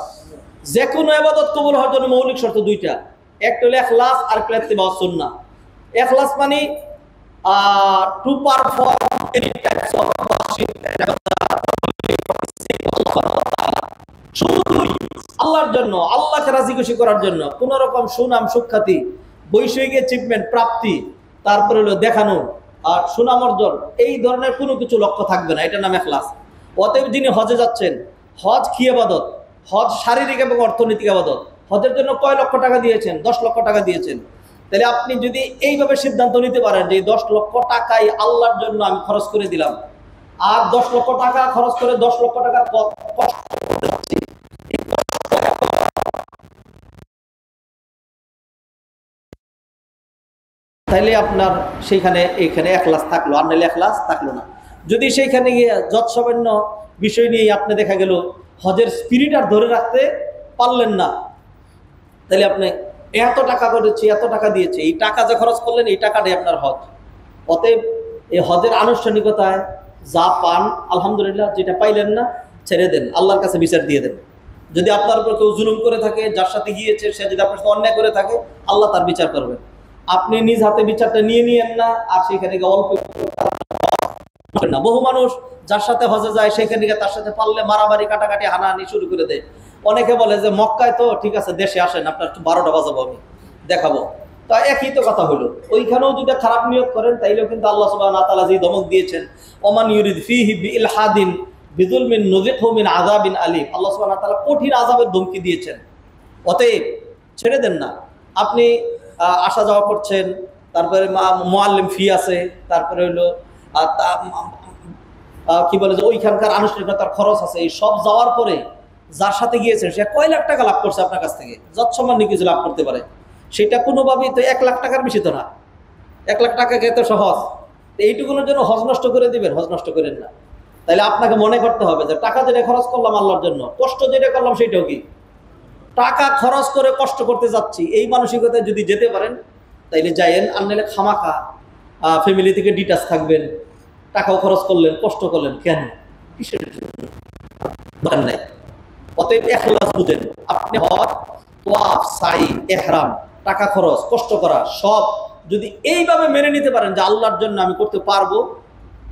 যে কোনো ইবাদত কবুল হওয়ার জন্য মৌলিক শর্ত 2টা, একটা হলো এখলাস আর একটা ইত্তিবা সুন্নাহ। এখলাস মানে to perform any types of worship শুধুই আল্লাহর জন্য, আল্লাহকে রাজি খুশি করার জন্য। কোন রকম সুনাম সুখ্যাতি, বৈষয়িক অ্যাচিভমেন্ট প্রাপ্তি, তারপরে হলো দেখানো আর সুনাম অর্জন, এই ধরনের কোনো কিছু লক্ষ্য থাকবে না, এটার নাম ইখলাস। অতএব যিনি হজে যাচ্ছেন, হজ কি ইবাদত? হজ শারীরিক এবং অর্থনৈতিক ইবাদত। হজের জন্য কয় লক্ষ টাকা দিয়েছেন? 10 লক্ষ টাকা দিয়েছেন। তাহলে আপনি যদি এইভাবে সিদ্ধান্ত নিতে পারেন যে 10 লক্ষ টাকাই আল্লাহর জন্য আমি খরচ করে দিলাম, আর 10 লক্ষ টাকা খরচ করে 10 লক্ষ টাকার কষ্ট করতে যাচ্ছি, তাইলে আপনার সেইখানে এইখানে ইখলাস থাকলো, আর নাহলে ইখলাস থাকলো না। যদি সেইখানে গিয়ে যৎসামান্য বিষয় নিয়ে আপনি দেখা গেল হজের স্পিরিট আর ধরে রাখতে পারলেন না, তাহলে আপনি এত টাকা করেছি, এত টাকা দিয়েছি, এই টাকা যে খরচ করলেন এই টাকাটাই আপনার হজ। অতএব এই হজের আনুষ্ঠানিকতায় যা পান আলহামদুলিল্লাহ, যেটা পাইলেন না ছেড়ে দেন, আল্লাহর কাছে বিচার দিয়ে দেন। যদি আপনার উপর কেউ জুলুম করে থাকে, যার সাথে গিয়েছে সে যদি আপনার সাথে অন্যায় করে থাকে, আল্লাহ তার বিচার করবেন। আপনি নিজ হাতে বিচারটা নিয়ে নিয়েন না, আর সেখানে অল্প না। বহু মানুষ যার সাথে হজে যায় সেখানে তার সাথে পারলে মারামারি, কাটাকাটি, হানাহানি শুরু করে দেয়। অনেকে বলে যে মক্কায় তো ঠিক আছে, দেশে আসেন, আপনার 12টা বাজাবো, আমি দেখাবো। তা একই তো কথা হলো, ওইখানেও যদি খারাপ নিয়ত করেন তাইলেও কিন্তু আল্লাহ সুবহানাহু ওয়া তাআলা যে ধমক দিয়েছেন, ওমান ইউরিদ ফিহি বিইলহাদিন বিযুলমিন নুযিকহু মিন আযাবিন আলীম, আল্লাহ সুবহানাহু ওয়া তাআলা কঠিন আযাবের ধমকি দিয়েছেন। অতএব ছেড়ে দেন না। আপনি আসা যাওয়া করছেন, তারপরে মুআল্লিম ফি আছে, তারপরে হলো কি বলে যে ওইখানকার আনুষ্ঠানিকতার খরচ আছে, এই সব যাওয়ার পরে যার সাথে গিয়েছেন সে কয় লাখ টাকা লাভ করছে আপনার কাছ থেকে, যৎসামান্য কিছু লাভ করতে পারে, সেটা কোনোভাবেই তো 1 লাখ টাকার বেশি তো না। 1 লাখ টাকা খেতে সহজ, এইটুকুনের জন্য হজ নষ্ট করে দিবেন? হজ নষ্ট করেন না। তাইলে আপনাকে মনে করতে হবে যে টাকা যেটা খরচ করলাম আল্লাহর জন্য, কষ্ট যেটা করলাম সেটাও কি? টাকা খরচ করে কষ্ট করতে যাচ্ছি, এই মানসিকতায় যদি যেতে পারেন তাইলে যাইয়েন, আর নাহলে খামাখা ফ্যামিলি থেকে ডিটাচ থাকবেন, টাকাও খরচ করলেন, কষ্ট করলেন, কেন? কিসের দরকার নাই। অতএব ইখলাস বুঝেন। আপনি হজ, তাওয়াফ, সাই, ইহরাম, টাকা খরচ, কষ্ট করা সব যদি এইভাবে মেনে নিতে পারেন যে আল্লাহর জন্য আমি করতে পারবো,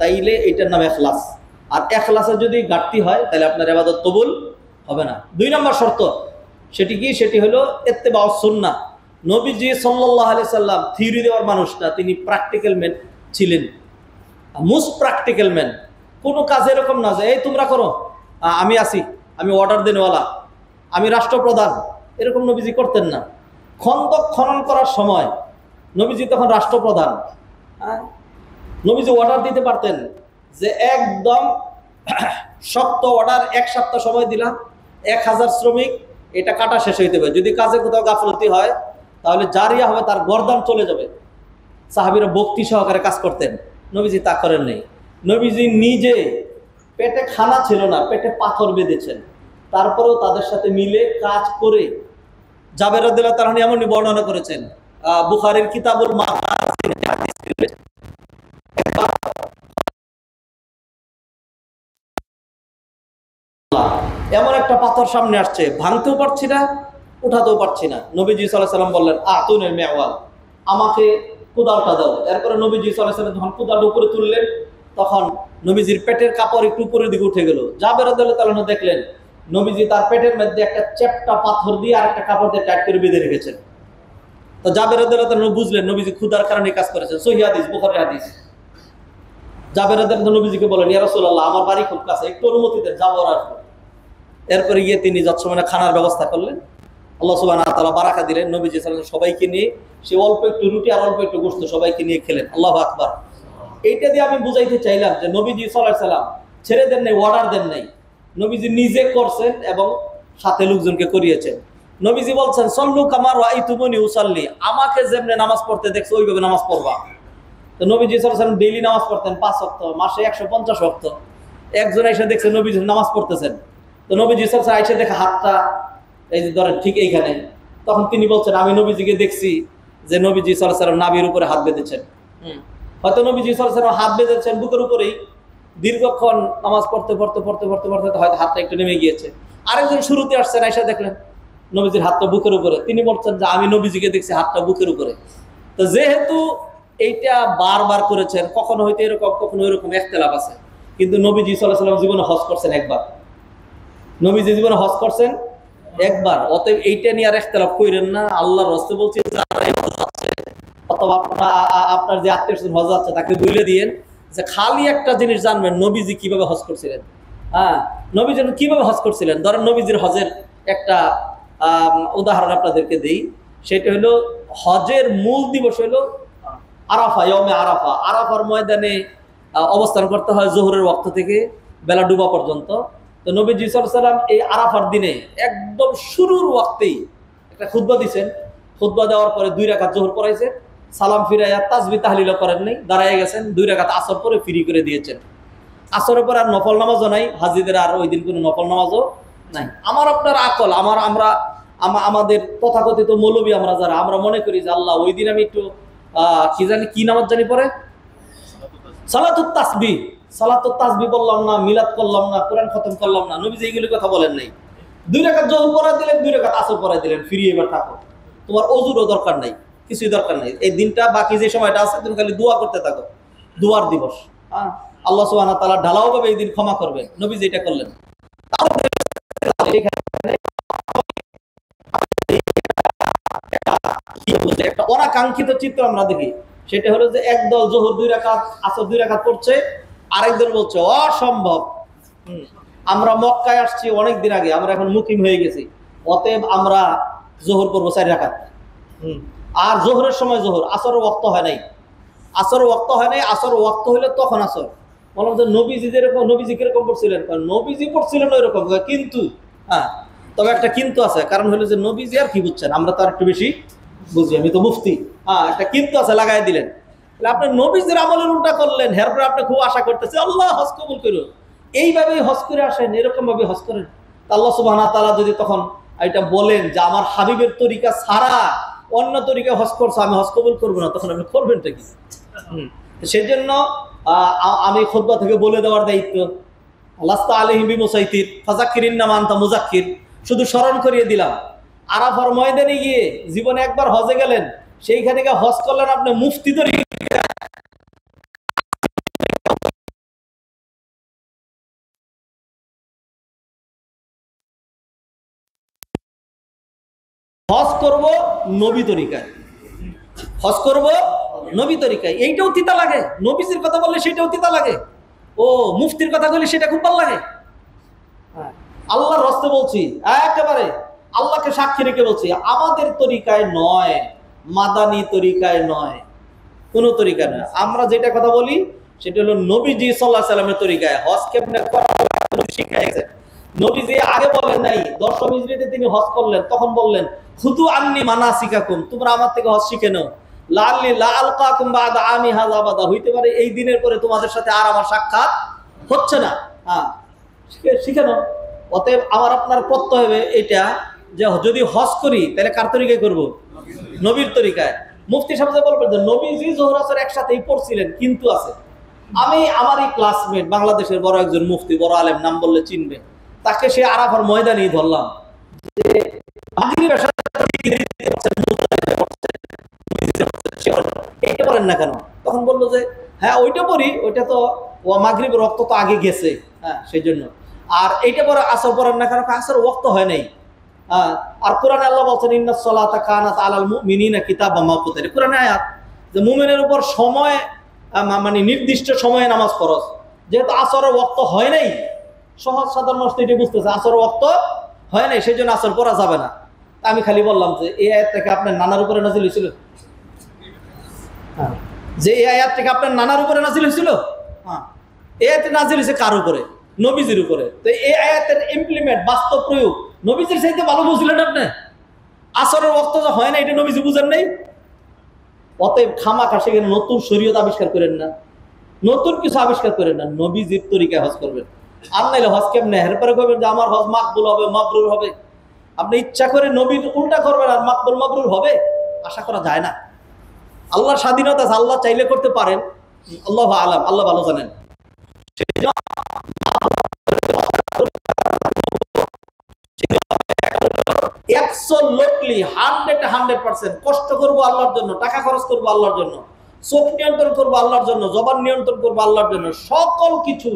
তাইলে এটার নাম ইখলাস। আর ইখলাসের যদি ঘাটতি হয় তাহলে আপনার ইবাদত কবুল হবে না। 2 নম্বর শর্ত, সেটি কি? সেটি হলো ইত্তেবাউ সুন্নাহ। নবীজি সাল্লাল্লাহু আলাইহি সাল্লাম থিওরি দেওয়ার মানুষ না, তিনি প্র্যাকটিক্যাল ম্যান ছিলেন, মোস্ট প্র্যাকটিক্যাল ম্যান। কোনো কাজ এরকম না যে এই তোমরা করো, আমি আসি, আমি অর্ডার দেনওয়ালা, আমি রাষ্ট্রপ্রধান, এরকম নবীজি করতেন না। খন্দক খনন করার সময় নবীজি তখন রাষ্ট্রপ্রধান, নবীজি অর্ডার দিতে পারতেন যে একদম শক্ত অর্ডার, 1 সপ্তাহ সময় দিলাম, 1000 শ্রমিক, এটা কাটা শেষ হইতে হবে। যদি কাজে কোথাও গাফলতি হয় তাহলে জারিয়া হবে, তার গর্দান চলে যাবে। সাহাবীরা ভক্তি সহকারে কাজ করতেন, নবীজি তা করেন নেই। নবীজি নিজে পেটে খানা ছিল না, পেটে পাথর বেঁধেছেন, তারপরেও তাদের সাথে মিলে কাজ করে জাবের রাদিয়াল্লাহু তাআলা এমনই বর্ণনা করেছেন, বুখারীর কিতাবুল মাগাজিন এমন একটা পাথর সামনে আসছে, ভাঙতেও পারছি না, উঠাতেও পারছি না। নবীজি সাল্লাল্লাহু আলাইহি ওয়াসাল্লাম বললেন, আতুনের মেওয়াল, আমাকে কোদালটা দাও। এরপরে নবীজি সাল্লাল্লাহু আলাইহি ওয়াসাল্লাম যখন কোদালটা উপরে তুললেন, তখন নবীজির পেটের কাপড় একটু উপরের দিকে উঠে গেল। জাবের রাদিয়াল্লাহু তাআলা দেখলেন নবীজি তার পেটের মধ্যে একটা চ্যাপ্টা পাথর দিয়ে আর একটা কাপড় দিয়ে টাইট করে বেঁধে রেখেছেন। তো জাবের রাদিয়াল্লাহু তাআলা বুঝলেন নবীজি ক্ষুধার কারণে কাজ করেছেন। সহিহ হাদিস, বুখারীর হাদিস। জাবের রাদিয়াল্লাহু তাআলা নবীজিকে বলেন, ইয়া রাসূলুল্লাহ, আমার বাড়ি খুব কাছে, একটু অনুমতি দেন, যাবো আর আসবো। এরপরে গিয়ে তিনি যৎসময় খানার ব্যবস্থা করলেন, আল্লাহ সুবহানাহু ওয়া তাআলা বারাকা দিলেন। নবীজি সাল্লাল্লাহু আলাইহি ওয়াসাল্লাম সবাইকে নিয়ে, সে অল্প একটু রুটি আর অল্প একটু গোশত সবাইকে নিয়ে খেলেন। আল্লাহু আকবার। এইটা দিয়ে আমি বুঝাইতে চাইলাম যে নবীজি সাল্লাল্লাহু আলাইহি ওয়াসাল্লাম ছেড়ে দেন নাই, অর্ডার দেন নাই, নবীজি নিজে করছেন এবং সাথে লোকজনকে করিয়েছেন। নবীজি বলছেন, সল্লু কামা রাআইতুমুনি উসাল্লি, আমাকে যেমনে নামাজ পড়তে দেখছো ওইভাবে নামাজ পড়বা। তো নবীজি সাল্লাল্লাহু আলাইহি ওয়াসাল্লাম ডেইলি নামাজ পড়তেন 5 ওয়াক্ত, মাসে 150 ওয়াক্ত। একজন এসে দেখছে নবীজি নামাজ পড়তেছেন, তো নবীজি সাল্লাল্লাহু আলাইহি ওয়াসাল্লাম এসে দেখে হাতটা এই যে ধরেন ঠিক এইখানে, তখন তিনি বলছেন, আমি নবীজিকে দেখছি যে নবীজি সাল্লাল্লাহু আলাইহি ওয়াসাল্লাম নাভির উপরে হাত বেঁধেছেন। হয়তো নবীজি সাল্লাল্লাহু আলাইহি ওয়াসাল্লাম হাত বেঁধেছেন বুকের উপরেই, দীর্ঘক্ষণ নামাজ পড়তে পড়তে পড়তে পড়তে পড়তে হয়তো হাতটা একটু নেমে গিয়েছে। আরেকজন শুরুতে আসছেন, আয়েশা দেখলেন নবীজির হাতটা বুকের উপরে, তিনি বলছেন যে আমি নবীজিকে দেখছি হাতটা বুকের উপরে। তো যেহেতু এইটা বারবার করেছেন, কখনো হয়তো এরকম কখনো এরকম ইখতিলাফ আছে, কিন্তু নবীজি সাল্লাল্লাহু আলাইহি ওয়াসাল্লাম জীবনে হজ করছেন একবার, নবীজি জীবনে হজ করছেন একবার। অতএব এইটা নিয়ে আর ইখতিলাফ কইরেন না। আল্লাহর রাসূল বলছেন যারা এই হজ আছে অথবা আপনার যে আত্মীয় হজ আছে তাকে বলে দিয়েন যে খালি একটা জিনিস জানবেন, নবীজি কিভাবে হজ করছিলেন। হ্যাঁ, নবীজি কিভাবে হজ করছিলেন। ধরেন নবীজির হজের একটা উদাহরণ আপনাদেরকে দিই। সেটা হলো হজের মূল দিবস হলো আরাফা, ইয়মে আরাফা। আরাফার ময়দানে অবস্থান করতে হয় জোহরের ওয়াক্ত থেকে বেলা ডুবা পর্যন্ত। তো নবীজি সাল্লাল্লাহু আলাইহি ওয়াসাল্লাম এই আরাফার দিনে একদম শুরুর ওয়াক্তেই একটা খুতবা দিয়েছেন। খুতবা দেওয়ার পরে 2 রাকাত জোহর পড়াইছেন, সালাম ফিরাইয়া তাসবিহ তাহলিলও করেন নাই, দাঁড়ায় গেছেন। 2 রাকাত আসর পরে ফ্রি করে দিয়েছেন। আসরের পর আর নফল নামাজও নাই, হাজিদের আর ওই দিন কোনো নফল নামাজও নাই। আমার আপনার আকল, আমাদের তথাকথিত মৌলবী আমরা যারা, আমরা মনে করি যে আল্লাহ ওই দিন আমি একটু কি নামাজ জানি পরে সালাতুত তাসবিহ, সালাতুত তাসবিহ বললাম না, মিলাদ করলাম না, কোরআন খতম করলাম না। নবীজি এইগুলি কথা বলেন নাই। 2 রাকাত জোহর পড়াই দিলেন, 2 রাকাত আসর পড়াই দিলেন, ফ্রি এবার থাকো, তোমার ওযুরও দরকার নাই, কিছুই দরকার নাই। এই দিনটা বাকি যে সময়টা আছে তুমি খালি দোয়া করতে থাকো, দোয়ার দিবস। আল্লাহ সুবহানাহু ওয়া তাআলা ঢালাও ভাবে এই দিন ক্ষমা করবে। নবীজি এটা করলেন। একটা অনাকাঙ্ক্ষিত চিত্র আমরা দেখি, সেটা হলো যে একদল জোহর 2 রাকাত, আসর 2 রাকাত পড়ছে, আরেকদল বলছে অসম্ভব, আমরা মক্কায় আসছি অনেক দিন আগে, আমরা এখন মুকিম হয়ে গেছি, অতএব আমরা জোহর পড়বো 4 রাকাত। আর জোহরের সময় জোহর, আসরের ওয়াক্ত হয় নাই, আসরের ওয়াক্ত হয় নাই। আসরের ওয়াক্ত হইলে তখন আসর। বললাম যে নবীজি যেরকম, নবীজি কিরকম পড়ছিলেন, নবীজি পড়ছিলেন ওইরকম, কিন্তু তবে একটা কিন্তু আছে, কারণ হলো যে নবীজি আর কি বুঝছেন, আমরা তো আর একটু বেশি বুঝি, আমি তো মুফতি। একটা কিন্তু আছে, লাগাই দিলেন। আপনি নবীজির আমলের উল্টা করলেন, এরপরে আপনি খুব আশা করতেছে আল্লাহ হজ কবুল করুন, এইভাবেই হজ করে আসেন, এরকম ভাবে হজ করেন। আল্লাহ সুবহানাহু ওয়া তাআলা যদি তখন এটা বলেন যে আমার হাবিবের তরিকা ছাড়া অন্য তরিকা হজ করছো, আমি হজ কবুল করবো না, তখন আপনি করবেনটা কি? সেই জন্য আমি খুতবা থেকে বলে দেওয়ার দায়িত্ব, লাস্তা আলাইহিম বিমুসাইতির ফাযাক্কিরিন্নামা আনতা মুযাক্কির, শুধু স্মরণ করিয়ে দিলাম। আরাফার ময়দানে গিয়ে জীবনে একবার হজে গেলেন, সেইখানে গিয়ে হজ করলেন আপনি মুফতি তরিকা। হজ করব নবী তরিকায়, হজ করব নবী তরিকায়। এইটাও তিতা লাগে, নবীজির কথা বললে সেটাও তিতা লাগে, ও মুফতির কথা বললে সেটা খুব ভালো লাগে। আল্লাহর রাস্তে বলছি, একেবারে আল্লাহকে সাক্ষী রেখে বলছি, আমাদের তরিকায় নয়, মাদানী তরিকায় নয়, কোন তরিকা নয়। আমরা যেটা কথা বলি সেটা হলো নবীজি সাল্লাল্লাহু আলাইহি সাল্লামের তরিকায় হজ কেমনে করা শিখাইছে। নবীজি আগে বলেন নাই, 10 হিজরিতে তিনি হজ করলেন, তখন বললেন খুদু আন্নি মানাসিকাকুম, তোমরা আমার থেকে হজ শিখে নাও, লাআল্লি লা আলকাকুম বাদা আমি হাযা আবাদা, হইতে পারে এই দিনের পরে তোমাদের সাথে আর আমার সাক্ষাৎ হচ্ছে না। শিখে নাও। অতএব আমার আপনার প্রত্যয় হবে এটা, যে যদি হজ করি তাহলে কার তরিকায় করব? নবীর তরিকায়। মুফতি সাহেব বলবেন যে নবীজি জোহর আসর একসাথেই পড়ছিলেন, কিন্তু আছে। আমি আমার এই ক্লাসমেট, বাংলাদেশের বড় একজন মুফতি, বড় আলেম, নাম বললে চিনবে, তাকে সে আরাফার ময়দানেই ধরলাম যে এটা বলেন না কেন? তখন বললো যে হ্যাঁ ওইটা পড়ি, ওইটা তো মাগরিবের রক্ত তো আগে গেছে, সেই জন্য। আর এইটা পরে আসর পড়েন না কেন? আসর ওয়াক্ত হয় নাই। আর কোরআনে আল্লাহ বলছেন ইন্নাস সালাতা কানাত আলাল মুমিনিনা কিতাবাম মাওকুতা, কোরআনে আয়াত যে মুমিনের উপর সময়, মানে নির্দিষ্ট সময়ে নামাজ ফরজ। যেহেতু আসরের ওয়াক্ত হয় নাই, সহজ সাধারণ মানুষ এটি বুঝতেছে আসরের ওয়াক্ত হয় নাই, সেই জন্য আসর পড়া যাবে না। আমি খালি বললাম যে এই আয়াত থেকে আপনার নানার উপরে নাজিল হয়েছিল, যে এই আয়াত থেকে আপনার নানার উপরে নাজিল হয়েছিল। এই আয়াতে নাজিল হয়েছে কার উপরে? নবীজির উপরে। তো এই আয়াতের ইমপ্লিমেন্ট, বাস্তব প্রয়োগ নবীজির চাইতে ভালো বুঝলেন আপনি। আসরের ওয়াক্ত হয় না, এটা নবীজি বুঝেন নাই। অতএব খামাখা সেখানে নতুন শরীয়ত আবিষ্কার করেন না, নতুন কিছু আবিষ্কার করেন না, নবীজির তরিকায় হজ করবেন। আর নাইলে হজ কেমনে? এরপরে করবেন যে আমার হজ মাকবুল হবে, মাবরুর হবে। আপনি ইচ্ছা করে নবীর উল্টা করবেন আর মাকবুল মাবরুর হবে? আশা করা যায় না। আল্লাহর স্বাধীনতা আছে, আল্লাহ চাইলে করতে পারেন, আল্লাহু আলাম, আল্লাহ ভালো জানেন। অ্যাবসলিউটলি 100% কষ্ট করবো আল্লাহর জন্য, টাকা খরচ করবো আল্লাহর জন্য, চোখ নিয়ন্ত্রণ করবো আল্লাহর জন্য, জবান নিয়ন্ত্রণ করবো আল্লাহর জন্য, সকল কিছু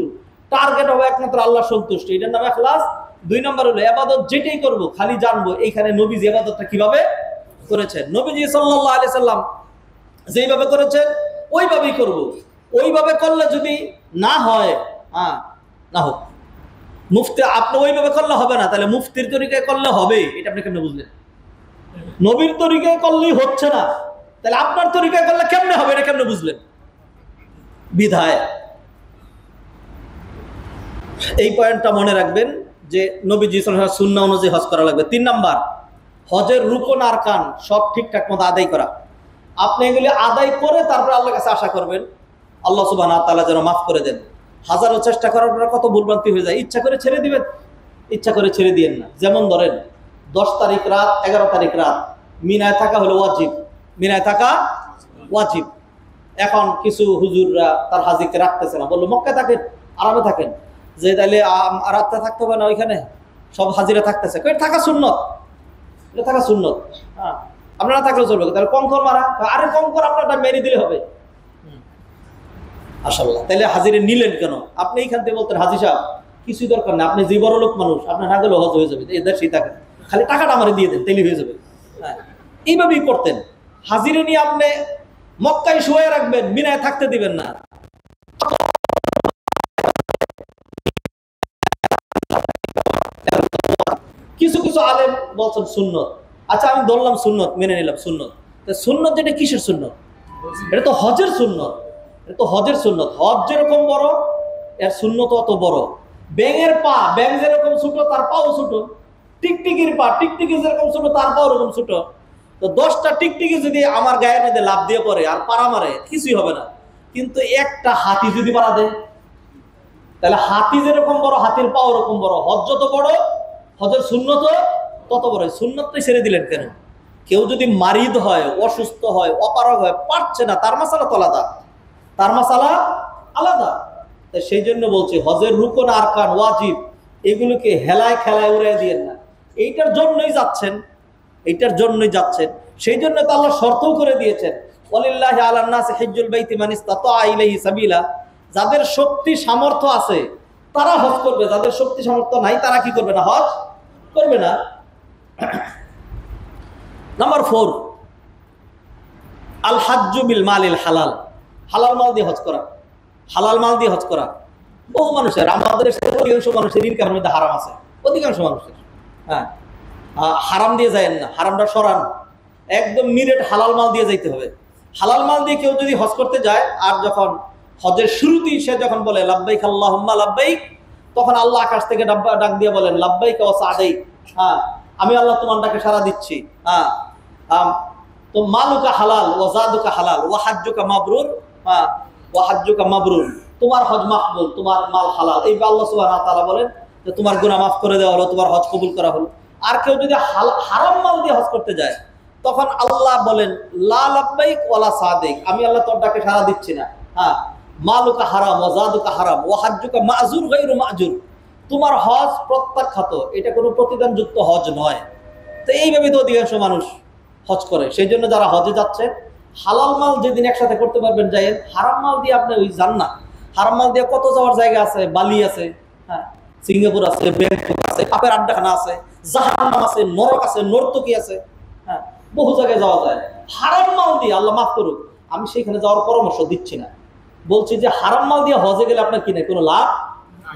টার্গেট হবে একমাত্র আল্লাহ সন্তুষ্টি। এটার নাম ইখলাস। 2 নম্বর হলো ইবাদত যেটাই করবো খালি জানবো এইখানে নবীজি ইবাদতটা কিভাবে করেছেন। নবীজি সাল্লাল্লাহু আলাইহি সাল্লাম যেইভাবে করেছেন ওইভাবেই করব। ওইভাবে করলে যদি না হয়, না হোক। মুফতি আপনি ওইভাবে করলে হবে না, তাহলে মুফতির তরিকায় করলে হবে, এটা আপনি কেমনে বুঝলেন? নবীর তরিকায় করলেই হচ্ছে না, তাহলে আপনার তরিকায় করলে কেমনে হবে, এটা কেমনে বুঝলেন? বিধায় এই পয়েন্টটা মনে রাখবেন যে নবীজি সাল্লাল্লাহু আলাইহি ওয়াসাল্লাম সুন্নাহ অনুযায়ী হজ করা লাগবে। 3 নাম্বার, হজের রুকন আরকান সব ঠিকঠাক মতো আদায় করা। আপনি এগুলি আদায় করে তারপর আল্লাহর কাছে আশা করবেন আল্লাহ সুবহানাহু ওয়া তাআলা যেন মাফ করে দেন। হাজারো চেষ্টা করার পর কত ভুলভ্রান্তি হয়ে যায়, ইচ্ছা করে ছেড়ে দিবেন, ইচ্ছা করে ছেড়ে দিয়েন না। যেমন ধরেন 10 তারিখ রাত 11 তারিখ রাত মিনায় থাকা হলো ওয়াজিব, মিনায় থাকা ওয়াজিব। এখন কিছু হুজুররা তার হাজিকে রাখতেছে না, বললো মক্কায় থাকেন, আরামে থাকেন, যে তাইলে রাতটা থাকতে হবে না ওইখানে, সব হাজিরা থাকতেছে, থাকা সুন্নত, এটা থাকা সুন্নত। হ্যাঁ, আপনারা থাকলেও চলবে, তাহলে কঙ্কর মারা, আরে কঙ্কর আপনারটা মেরে দিলে হবে। মাশাআল্লাহ, তাহলে হাজিরে নিলেন কেন? আপনি এইখান থেকে বলতেন হাজি সাহেব কিছুই দরকার না, আপনি যে বড় লোক মানুষ, আপনার না গেলেও হজ হয়ে যাবে, এই দেশেই থাকেন, খালি টাকাটা আমার দিয়ে দেন, তাইলে হয়ে যাবে। হ্যাঁ, এইভাবেই করতেন। হাজিরে নিয়ে আপনি মক্কায় শুয়ে রাখবেন, মিনায় থাকতে দিবেন না। কিছু কিছু আলেম বলছেন সুন্নত, আচ্ছা আমি ধরলাম সুন্নত, মেনে নিলাম সুন্নত। সুন্নত যেটা কিসের সুন্নত? এটা তো হজের সুন্নত, এটা তো হজের সুন্নত। হজ যেরকম বড়, এর সুন্নত অত বড়। ব্যাঙের পা, ব্যাঙ যেরকম ছোট তার পাও ছোট, টিকটিকির পা, টিকটিকি যেরকম ছোট তার পাও এরকম ছোট। তো 10টা টিকটিকি যদি আমার গায়ের মধ্যে লাভ দিয়ে পড়ে আর পাড়া মারে, কিছুই হবে না। কিন্তু একটা হাতি যদি পাড়া দেয়, তাহলে হাতি যেরকম বড়, হাতির পাও ওরকম বড়। হজ যত বড়, হজের সুন্নত তত বড়। সুন্নতটাই ছেড়ে দিলেন কেন? কেউ যদি মারিদ হয়, অসুস্থ হয়, অপারগ হয়, পারছে না, তার মাসালা তো আলাদা, তার মাসালা আলাদা। তাই সেই জন্য বলছি হজের রুকন আরকান ওয়াজিব এগুলোকে হেলায় খেলায় উড়াই দিয়েন না। এইটার জন্যই যাচ্ছেন, এইটার জন্যই যাচ্ছেন। সেই জন্য তো আল্লাহ শর্তও করে দিয়েছেন, ওয়ালিল্লাহি আলান নাসি হিজ্জুল বাইতি মান ইসতাতা ইলাইহি সাবিলা। যাদের শক্তি সামর্থ্য আছে তারা হজ করবে, যাদের শক্তি সামর্থ্য নাই তারা কি করবে না? হজ করবে না। নাম্বার 4, আল হাজ্জু বিল মালিল হালাল। হালাল মাল দিয়ে হজ করা, হালাল মাল দিয়ে হজ করা। বহু মানুষের, আমাদের অধিকাংশ মানুষের ইনকামের মধ্যে হারাম আছে, অধিকাংশ মানুষের। হ্যাঁ, হারাম দিয়ে যায়েন না, হারামটা সরান, একদম নিরেট হালাল মাল দিয়ে যাইতে হবে। হালাল মাল দিয়ে কেউ যদি হজ করতে যায়, আর যখন হজের শুরুতেই সে যখন বলে লাব্বাইক আল্লাহুম্মা লাব্বাইক, তখন আল্লাহ আকাশ থেকে ডাক দিয়ে বলেন লাব্বাইক ওয়া সাদাইক। হ্যাঁ, আমি আল্লাহ তোমার ডাকে সাড়া দিচ্ছি। হ্যাঁ, তো মালুকা হালাল ওয়া জাদুকা হালাল ওয়া হাজ্জুকা মাবরুর। হ্যাঁ, ওয়া হাজ্জুকা মাবরুর, তোমার হজ মাকবুল, তোমার মাল হালাল। এই আল্লাহ সুবহানাহু ওয়া তাআলা বলেন যে তোমার গুনাহ মাফ করে দেওয়া হলো, তোমার হজ কবুল করা হলো। আর কেউ যদি হারাম মাল দিয়ে হজ করতে যায়, তখন আল্লাহ বলেন লা লাব্বাইক ওয়ালা সাদিক, আমি আল্লাহ তোর ডাকে সাড়া দিচ্ছি না। হ্যাঁ, মালুকা হারাম ওয়া জাদুকা হারাম ওয়া হাজ্জুকা মা'জুর গায়রু মা'জুর, তোমার হজ প্রত্যাখ্যাত, এটা কোনো প্রতিদানযুক্ত হজ নয়। তো এইভাবে তো অধিকাংশ মানুষ হজ করে। সেই জন্য যারা হজে যাচ্ছে, হালাল মাল যেদিন একসাথে করতে পারবেন যাইয়েন। হারাম মাল দিয়ে আপনি ওই যান না। হারাম মাল দিয়ে কত যাওয়ার জায়গা আছে, বালি আছে, হ্যাঁ, সিঙ্গাপুর আছে, ব্যাংকক আছে, পাপের আড্ডাখানা আছে, জাহান্নাম আছে, নরক আছে, নর্তকী আছে। হ্যাঁ, বহু জায়গায় যাওয়া যায়। হারাম মাল দিয়ে, আল্লাহ মাফ করুক, আমি সেখানে যাওয়ার পরামর্শ দিচ্ছি না, বলছি যে হারাম মাল দিয়ে হজে গেলে আপনার কি নাই, কোনো লাভ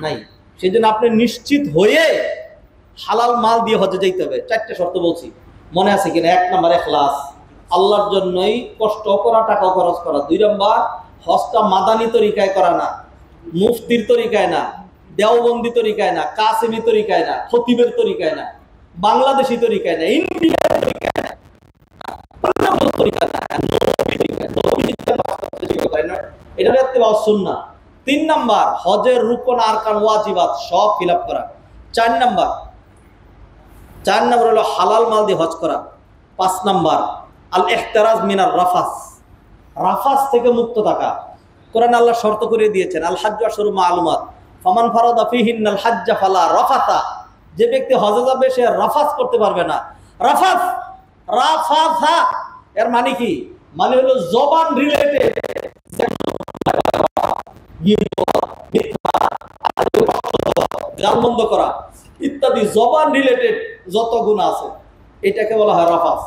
নাই। সেই জন্য আপনি নিশ্চিত হয়ে হালাল মাল দিয়ে হজে যাইতে হবে। 4টে শর্ত বলছি, মনে আছে কিনা? 1 নাম্বার ইখলাস, আল্লাহর জন্যই কষ্ট করা, টাকা খরচ করা। 2 নাম্বার, হজটা মাদানী তরিকায় করা না, মুফতির তরিকায় না, দেওবন্দি তরিকায় না, কাসেমি তরিকায় না, খতিবের তরিকায় না, বাংলাদেশি তরিকায় না, ইন্ডিয়ার তরিকায় না, এটা ইত্তেবা সুন্নাহ। 3 নাম্বার, হজের রুকন আরকান ওয়াজিবাত সব ফিল আপ করা। 4 নাম্বার হলো হালাল মাল দিয়ে হজ করা। 5 নাম্বার আল ইহতিরাজ মিনার রাফাস, রাফাস থেকে মুক্ত থাকা। কোরআন আল্লাহ শর্ত করে দিয়েছেন আল হাজ্জু আশরু মালুমাত, ফামান ফারাদা ফিহিন্নাল হাজ্জা ফালা রাফাসা, যে ব্যক্তি হজে যাবে সে রাফাস করতে পারবে না। রাফাস, রাফাসা এর মানে কি? মানে হলো জবান রিলেটেড, গালমন্দ করা ইত্যাদি জবান রিলেটেড যত গুনাহ আছে এটাকে বলা হয় রাফাস।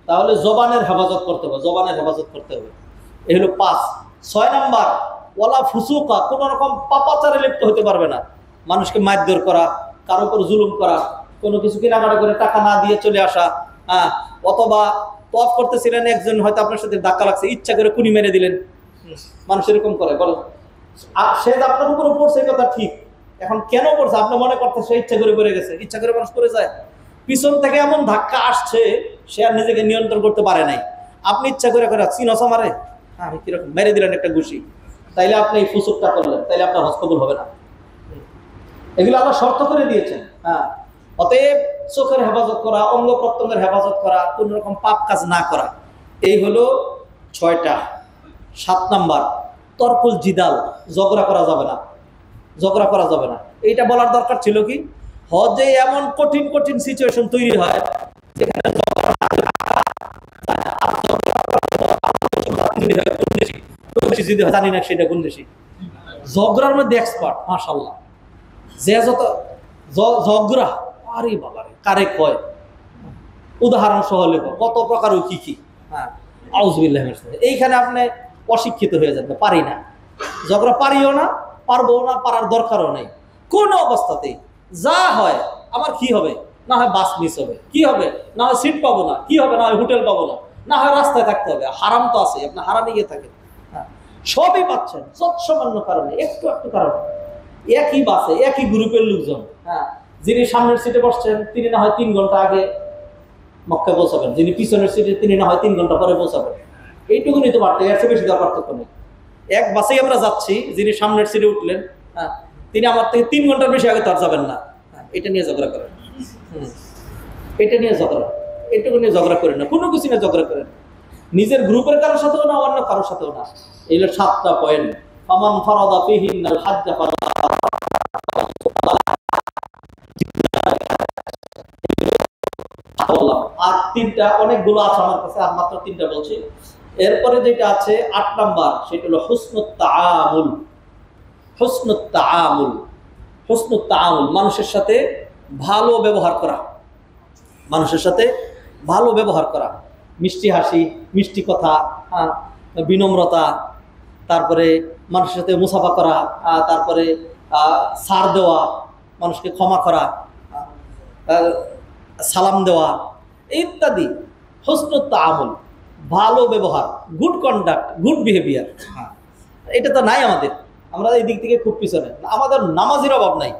তাহলে জবানের হেফাজত করতে হবে, জবানের হেফাজত করতে হবে। এই হলো 5। 6 নাম্বার ওয়ালা ফুসুকা, কোন রকম পাপাচারে লিপ্ত হতে পারবে না। মানুষকে মারধর করা, কারো উপর জুলুম করা, কোনো কিছু কেনাকাটা করে টাকা না দিয়ে চলে আসা, হ্যাঁ, অথবা তফ করতেছিলেন, একজন হয়তো আপনার সাথে ধাক্কা লাগছে, ইচ্ছা করে কুনি মেরে দিলেন। মানুষ এরকম করে, বলো সে আপনার উপর পড়ছে, এই কথা ঠিক, এখন কেন পড়ছে আপনি মনে করতে সে ইচ্ছা করে পড়ে গেছে? ইচ্ছা করে মানুষ পড়ে যায়? পিছন থেকে এমন ধাক্কা আসছে সে আর নিজেকে নিয়ন্ত্রণ করতে পারে নাই, আপনি ইচ্ছা করে করে চিনস আমারে, আমি কিরকম মেরে দিলেন একটা ঘুষি, তাইলে আপনি এই ফুসুকটা করলেন, তাইলে আপনার হজ কবুল হবে না। এগুলো আল্লাহ শর্ত করে দিয়েছেন। হ্যাঁ, অতএব চোখের হেফাজত করা, অঙ্গ প্রত্যঙ্গের হেফাজত করা, কোন রকম পাপ কাজ না করা, এই হলো 6টা। 7 নাম্বার তর্কুল জিদাল, ঝগড়া করা যাবে না, ঝগড়া করা যাবে না। এইটা বলার দরকার ছিল কি, হজে এমন কঠিন কঠিন সিচুয়েশন তৈরি হয় যেখানে জানি না সেটা কোন দেশি ঝগড়ার মধ্যে এক্সপার্ট, মাশাআল্লাহ। যে যত ঝগড়া, আরে বাবা রে, কারে কয়, উদাহরণ সহ লেখো কত প্রকার ও কি কি। হ্যাঁ, আউযুবিল্লাহি মিনাশ শাইতানির রাজিম। এইখানে আপনি অশিক্ষিত হয়ে যাবেন, পারি না, ঝগড়া পারিও না, পারবো না, পারার দরকারও নেই কোন অবস্থাতেই। যা হয় আমার কি হবে, না হয় বাস মিস হবে, কি হবে, না হয় সিট পাবো না, কি হবে, না হয় হোটেল পাবো না, না হয় রাস্তায় থাকতে হবে, হারাম তো আছে, আপনি হারামে গিয়ে থাকেন। হ্যাঁ, সবই পাচ্ছেন সামান্য কারণে, একটু একটু কারণে। একই বাসে একই গ্রুপের লোকজন, হ্যাঁ, যিনি সামনের সিটে বসছেন তিনি না হয় 3 ঘন্টা আগে মক্কা পৌঁছাবেন, যিনি পিছনের সিটে তিনি না হয় 3 ঘন্টা পরে পৌঁছাবেন। এইটুকুনি তো পারতে, এর চেয়ে বেশি দেওয়ার পার্থক্য নেই। এক বাসেই আমরা যাচ্ছি, যিনি সামনের সিটে উঠলেন, হ্যাঁ, তিনি আমার থেকে 3 ঘন্টার বেশি আগে তার যাবেন না। এটা নিয়ে ঝগড়া করেন, এটা নিয়ে ঝগড়া, এটুকু নিয়ে ঝগড়া করেন না, কোনো কিছু নিয়ে ঝগড়া করেন, নিজের গ্রুপের কারোর সাথেও না, অন্য কারোর সাথেও না। এই হলো 7টা পয়েন্ট। ফামান ফারাদা ফিহিন্নাল হাজ্জ ফালা। আর 3টা, অনেকগুলো আছে আমার কাছে, আর মাত্র 3টা বলছি। এরপরে যেটা আছে 8 নাম্বার, সেটা হলো হুসনুত তাআমুল। হুসনুত তাআমুল, হুসনুত তাআমুল, মানুষের সাথে ভালো ব্যবহার করা, মানুষের সাথে ভালো ব্যবহার করা, মিষ্টি হাসি, মিষ্টি কথা, বিনম্রতা, তারপরে মানুষের সাথে মুসাফা করা, তারপরে ছাড় দেওয়া, মানুষকে ক্ষমা করা, সালাম দেওয়া ইত্যাদি। হুসনুত তাআমুল, ভালো ব্যবহার, গুড কন্ডাক্ট, গুড বিহেভিয়ার। হ্যাঁ, এটা তো নাই আমাদের, আমরা এই দিক থেকে খুব পিছনে। আমাদের নামাজের অভাব নাই,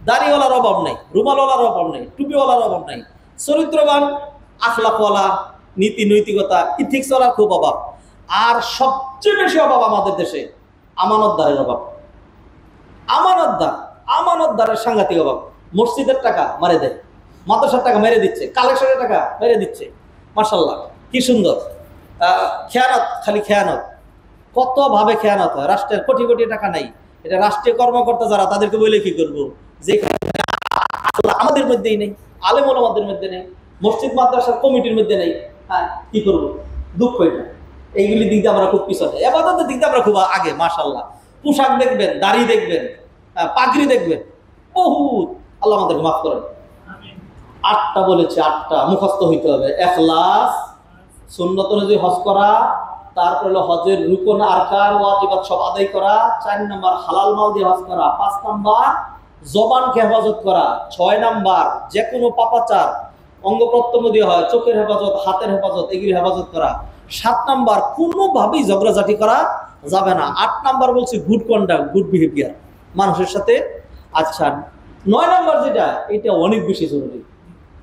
দাড়িওয়ালার অভাব নাই, রুমালওয়ালার অভাব নাই, টুপিওয়ালার অভাব নাই, চরিত্রবান, আখলাকওয়ালা, নীতি নৈতিকতা, ইথিক্সওয়ালার খুব অভাব। আর সবচেয়ে বেশি অভাব আমাদের দেশে আমানতদারের অভাব। আমানতদারের সাংঘাতিক অভাব। মসজিদের টাকা মারে দেয়, মাদ্রাসার টাকা মেরে দিচ্ছে, কালেকশনের টাকা মেরে দিচ্ছে। মাশাআল্লাহ, কি সুন্দর। খেয়ানত, খালি খেয়ানত, কত ভাবে খেয়ানত হয়। রাষ্ট্রের কোটি কোটি টাকা নাই, এটা রাষ্ট্রীয় কর্মকর্তা যারা, তাদেরকে বলে কি করবো, যে আমাদের মধ্যেই নেই, আলেম ওলামাদের মধ্যে নেই, মসজিদ মাদ্রাসার কমিটির মধ্যে নেই। হ্যাঁ, কি করবো, দুঃখ এটা। এইগুলি দিক দিয়ে আমরা খুব পিছনে, ইবাদতের দিক দিয়ে আমরা খুব আগে। মাশাআল্লাহ, পোশাক দেখবেন, দাড়ি দেখবেন, পাগড়ি দেখবেন, বহুত। আল্লাহ আমাদেরকে মাফ করেন। 8টা বলেছে, 8টা মুখস্থ হইতে হবে। ইখলাস, সুন্নত অনুযায়ী হজ করা, তারপর হলো হজের রুকন আরকান ওয়াজিবাত সব আদায় করা, 4 নাম্বার হালাল মাল দিয়ে হজ করা, 5 নাম্বার জবানকে হেফাজত করা, 6 নাম্বার যে কোনো পাপাচার, অঙ্গ প্রত্যঙ্গ দিয়ে হয়, চোখের হেফাজত, হাতের হেফাজত, এগুলি হেফাজত করা, 7 নাম্বার কোনোভাবেই ঝগড়াঝাটি করা যাবে না, 8 নাম্বার বলছি গুড কন্ডাক্ট, গুড বিহেভিয়ার মানুষের সাথে। আচ্ছা, 9 নাম্বার যেটা, এটা অনেক বেশি জরুরি।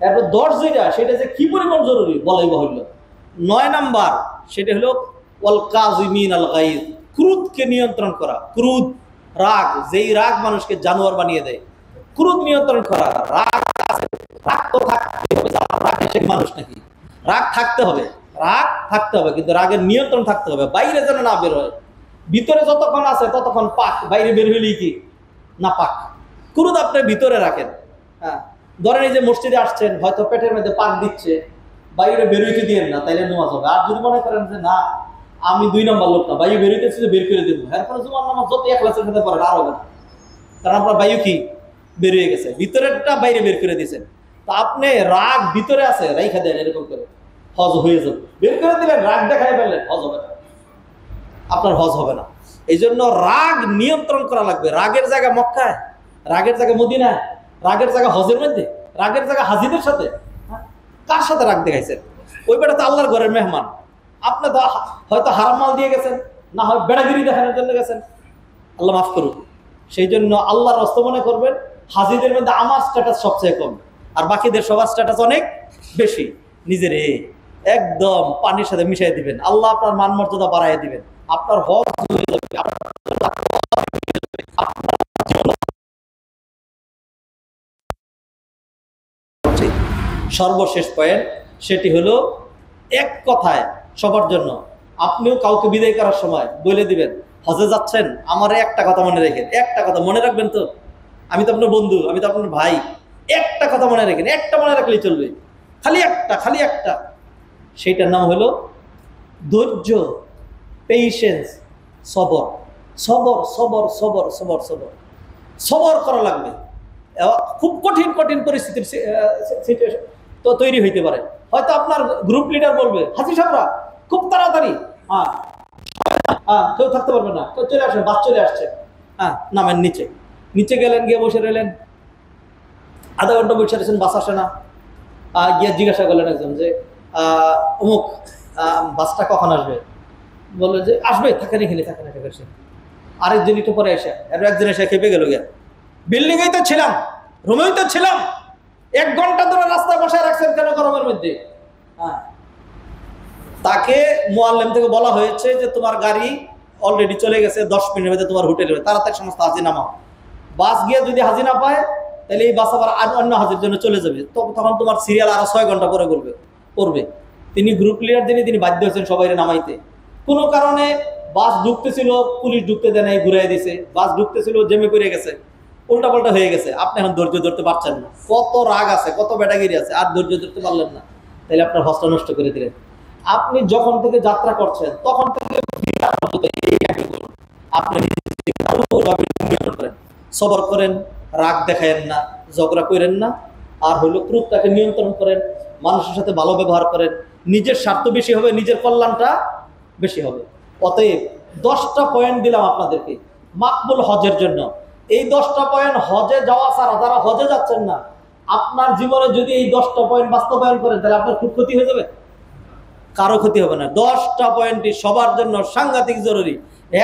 এরপর 10 যেটা, সেটা যে কি পরিমাণ জরুরি বলাই বাহুল্য। 9 নাম্বার সেটা হলো ওয়াল কাযিমিন আল গায়জ, ক্রোধকে নিয়ন্ত্রণ করা। ক্রোধ, রাগ, যেই রাগ মানুষকে জানোয়ার বানিয়ে দেয়, ক্রোধ নিয়ন্ত্রণ করা। রাগ তো থাকতে হবে, রাগ মানুষ নাকি, রাগ থাকতে হবে, রাগ থাকতে হবে, কিন্তু রাগের নিয়ন্ত্রণ থাকতে হবে, বাইরে যেন না বের হয়। ভিতরে যতক্ষণ আছে ততক্ষণ পাক, বাইরে বের হইলেই কি না পাক। ক্রোধ আপনি ভিতরে রাখেন। হ্যাঁ, ধরেন এই যে মসজিদে আসছেন, হয়তো পেটের মধ্যে পাক দিচ্ছে, বাইরে বেরোইতে দিয়েন না, তাইলে নামাজ হবে। আর যদি মনে করেন যে না, আমি 2 নম্বর লোক না, বায়ু বেরোইতেছি, বের করে দেবো, এরপরে জুমার নামাজ যত ইখলাসের সাথে পড়েন আর হবে না, কারণ আপনার বায়ু কি বেরিয়ে গেছে, ভিতরেরটা বাইরে বের করে দিয়েছেন। তা আপনি রাগ ভিতরে আছে, রাইখা দেন এরকম করে, হজ হয়ে যাবে। বের করে দিলেন, রাগ দেখাই ফেললেন, হজ হবে না। আপনার হজ হবে না। এই জন্য রাগ নিয়ন্ত্রণ করা লাগবে। রাগের জায়গা মক্কায়, রাগের জায়গা মদিনায়, রাগের জায়গা হজের মধ্যে, রাগের জায়গা হাজিদের সাথে। কার সাথে রাগ দেখাইছেন? ওই বেটা তো আল্লাহর ঘরের মেহমান। আপনি তো হয়তো হারাম মাল দিয়ে গেছেন, না হয় বেড়াগিরি দেখানোর জন্য গেছেন। আল্লাহ মাফ করুন। সেই জন্য আল্লাহর রাস্তা মনে করবেন, হাজিদের মধ্যে আমার স্ট্যাটাস সবচেয়ে কম, আর বাকিদের সবার স্ট্যাটাস অনেক বেশি। নিজের একদম পানির সাথে মিশিয়ে দিবেন, আল্লাহ আপনার মান মর্যাদা বাড়াই দিবেন, আপনার হজ হয়ে যাবে। সর্বশেষ পয়েন্ট, সেটি হলো এক কথায় সবার জন্য, আপনিও কাউকে বিদায় করার সময় বলে দিবেন, হজে যাচ্ছেন, আমার একটা কথা মনে রেখেন। একটা কথা মনে রাখবেন তো, আমি তো আপনার বন্ধু, আমি তো আপনার ভাই। একটা কথা মনে রেখেন, একটা মনে রাখলেই চলবে, খালি একটা, খালি একটা। সেইটার নাম হলো ধৈর্য, পেশেন্স, সবর। সবর সবর সবর সবর সবর সবর করা লাগবে। খুব কঠিন কঠিন পরিস্থিতির সিচুয়েশন তো তৈরি হইতে পারে। হয়তো আপনার গ্রুপ লিডার বলবে, হাজি সাহেবরা খুব তাড়াতাড়ি, কেউ থাকতে পারবে না, কেউ চলে আসবে, বাস চলে আসছে, নামেন নিচে। নিচে গেলেন, গিয়ে বসে রইলেন, আধা ঘন্টা বসে রয়েছেন, বাস আসে না। গিয়ে জিজ্ঞাসা করলেন একজন যে অমুক বাসটা কখন আসবে? বললো যে আসবে, থাকেন এখানে, থাকেন এসে। আরেকজন একটু পরে এসে, আর একজন এসে খেপে গেল, গিয়া বিল্ডিংয়েই তো ছিলাম, রুমেই তো ছিলাম, 1 ঘন্টা ধরে রাস্তায় বসায় রাখছেন কেন গরমের মধ্যে? তাকে মুআল্লিম থেকে বলা হয়েছে যে তোমার গাড়ি অলরেডি চলে গেছে, 10 মিনিটের মধ্যে তোমার হোটেলে, তাড়াতাড়ি সমস্ত হাজি নামাও। বাস গিয়ে যদি হাজি না পায়, তাহলে এই বাস আবার অন্য হাজির জন্য চলে যাবে, তখন তোমার সিরিয়াল আরো 6 ঘন্টা পরে পড়বে। তিনি গ্রুপ লিডার, তিনি বাধ্য হয়েছেন সবাই নামাইতে। কোনো কারণে বাস ঢুকতেছিল, পুলিশ ঢুকতে দেয় নাই, ঘুরাই দিছে। বাস ঢুকতেছিল, জেমে পড়ে গেছে, উল্টাপাল্টা হয়ে গেছে। আপনি এখন ধৈর্য ধরতে পারছেন না, কত রাগ আছে, কত বেটাগিরি আছে, আর ধৈর্য ধরতে পারলেন না, তাহলে আপনার হজটা নষ্ট করে দিলেন। আপনি যখন থেকে যাত্রা করছেন তখন থেকে আপনি সবর করেন, রাগ দেখায়েন না, ঝগড়া করেন না, আর হলো ক্রোধটাকে নিয়ন্ত্রণ করেন, মানুষের সাথে ভালো ব্যবহার করেন। নিজের স্বার্থ বেশি হবে, নিজের কল্যাণটা বেশি হবে। অতএব 10টা পয়েন্ট দিলাম আপনাদেরকে মাকবুল হজের জন্য। এই 10টা পয়েন্ট হজে যাওয়া ছাড়া, যারা হজে যাচ্ছেন না, আপনার জীবনে যদি এই 10টা পয়েন্ট বাস্তবায়ন করেন, তাহলে আপনার খুব ক্ষতি হয়ে যাবে, কারো ক্ষতি হবে না। 10টা পয়েন্টই সবার জন্য সাংঘাতিক জরুরি।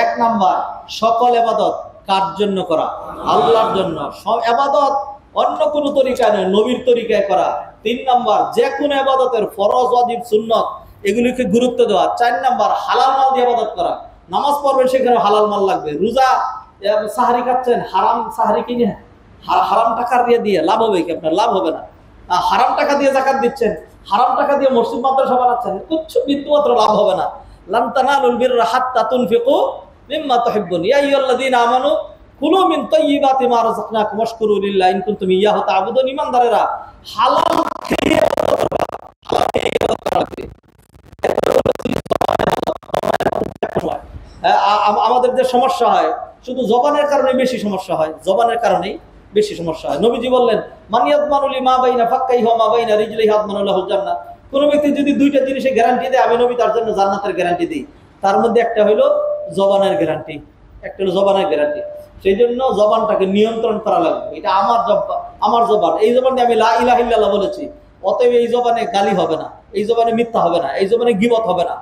1 নাম্বার, সকল ইবাদত কার জন্য করা? আল্লাহর জন্য। সব ইবাদত অন্য কোনো তরিকায় নয়, নবীর তরিকায় করা। 3 নাম্বার, যে কোনো ইবাদতের ফরজ, ওয়াজিব, সুন্নত এগুলিকে গুরুত্ব দেওয়া। 4 নাম্বার, হালাল মাল দিয়ে ইবাদত করা। নামাজ পড়বেন, সেখানে হালাল মাল লাগবে। রোজা, সাহারি খাচ্ছেন, হারাম সাহারি কিনে হারাম টাকা দিয়ে লাভ হবে কি? আপনার লাভ হবে না। হারাম টাকা দিয়ে যাকাত দিচ্ছেন, হারাম টাকা দিয়ে মসজিদ মাদ্রাসা বানাচ্ছেন, কিচ্ছু বিন্দুমাত্র লাভ হবে না। লান তানালুল বিররা হাত্তা তুনফিকু মিম্মা তুহিব্বুন, ইয়া আইয়ুহাল্লাযীনা আমানু কুলু মিন তাইয়্যিবাতি মা রাযাকনাকুম ওয়াশকুরু লিল্লাহি ইন কুনতুম ইয়্যাহু তা'বুদুন। ঈমানদারেরা হালাল খেয়ে আমাদের যে সমস্যা হয়, শুধু জবানের কারণে বেশি সমস্যা হয়, জবানের কারণেই বেশি সমস্যা হয়। নবীজি বললেন, মান ইয়াদমানুলি মা বাইনা ফাক্কাইহি ওয়া মা বাইনা রিজলিহি ইয়াদমানু লাহুল জান্নাহ। কোন ব্যক্তি যদি 2টা জিনিসে গ্যারান্টি দেয়, আমি নবী তার জন্য জান্নাতের গ্যারান্টি দিই। তার মধ্যে একটা হলো জবানের গ্যারান্টি, একটা হলো জবানের গ্যারান্টি। সেই জন্য জবানটাকে নিয়ন্ত্রণ করা লাগবে। এটা আমার জবান, এই জবানে আমি লা ইলাহা ইল্লাল্লাহ বলেছি, অতএব এই জবানে গালি হবে না, এই জবানে মিথ্যা হবে না, এই জবানে গীবত হবে না,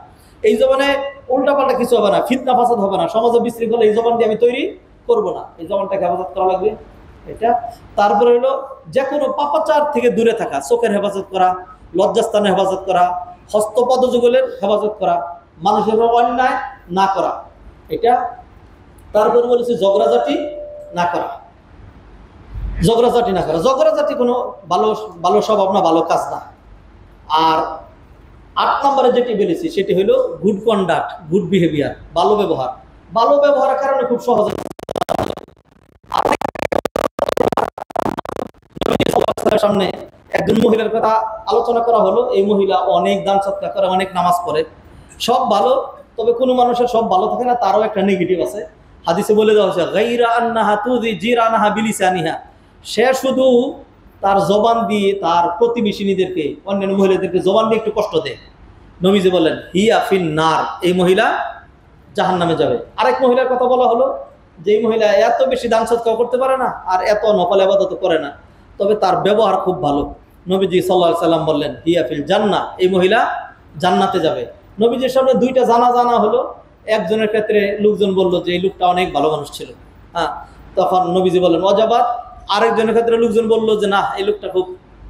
এই জবানে উল্টাপাল্টা কিছু হবে না, ফিতনা ফাসাদ হবে না, সমাজে বিশৃঙ্খলা এই জবান দিয়ে আমি তৈরি করব না। এই জবানটাকে হেফাজত করা লাগবে এটা। তারপরে হলো যে কোনো পাপাচার থেকে দূরে থাকা, চোখের হেফাজত করা, লজ্জাস্থানের হেফাজত করা, হস্তপদ যুগলের হেফাজত করা, মানুষের অন্যায় না করা, এটা। তারপরে বলেছি ঝগড়াঝাটি না করা, ঝগড়াঝাটি না করা। ঝগড়াঝাটি কোনো ভালো স্বভাব না, ভালো কাজ না। আর 8 নম্বরে যেটি বলেছি সেটি হলো গুড কন্ডাক্ট, গুড বিহেভিয়ার, ভালো ব্যবহার। ভালো ব্যবহারের কারণে খুব সহজে সামনে একজন মহিলার কথা আলোচনা করা হলো। এই মহিলা অনেক দান সৎকার করে, অনেক নামাজ পড়ে, সব ভালো। তবে কোনো মানুষের সব ভালো থাকে না, তারও একটা নেগেটিভ আছে। হাদিসে বলে দেওয়া হয়েছে, গায়রা আন্নাহা তুযি জিরানাহা বিলিসানিহা, সে শুধু তার জবান দিয়ে তার প্রতিবেশিনীদেরকে, অন্যান্য মহিলাদেরকে জবান দিয়ে একটু কষ্ট দেয়। নবীজি বলেন, হিয়া ফিন নার, এই মহিলা জাহান্নামে যাবে। আরেক মহিলার কথা বলা হলো, যেই মহিলা এত বেশি দান সদকাও করতে পারে না আর এত নফল ইবাদত করে না, তবে তার ব্যবহার খুব ভালো। নবীজি সাল্লাল্লাহু আলাইহি সাল্লাম বললেন হিয়া ফিল জান্নাহ, এই মহিলা জান্নাতে যাবে। নবীজির সামনে দুইটা জানা হলো। একজনের ক্ষেত্রে লোকজন বলল যে এই লোকটা অনেক ভালো মানুষ ছিল, হ্যাঁ, তখন নবীজি বললেন ওয়াজাবাত। আরেকজনের ক্ষেত্রে লোকজন বলল যে না, এই লোকটা খুব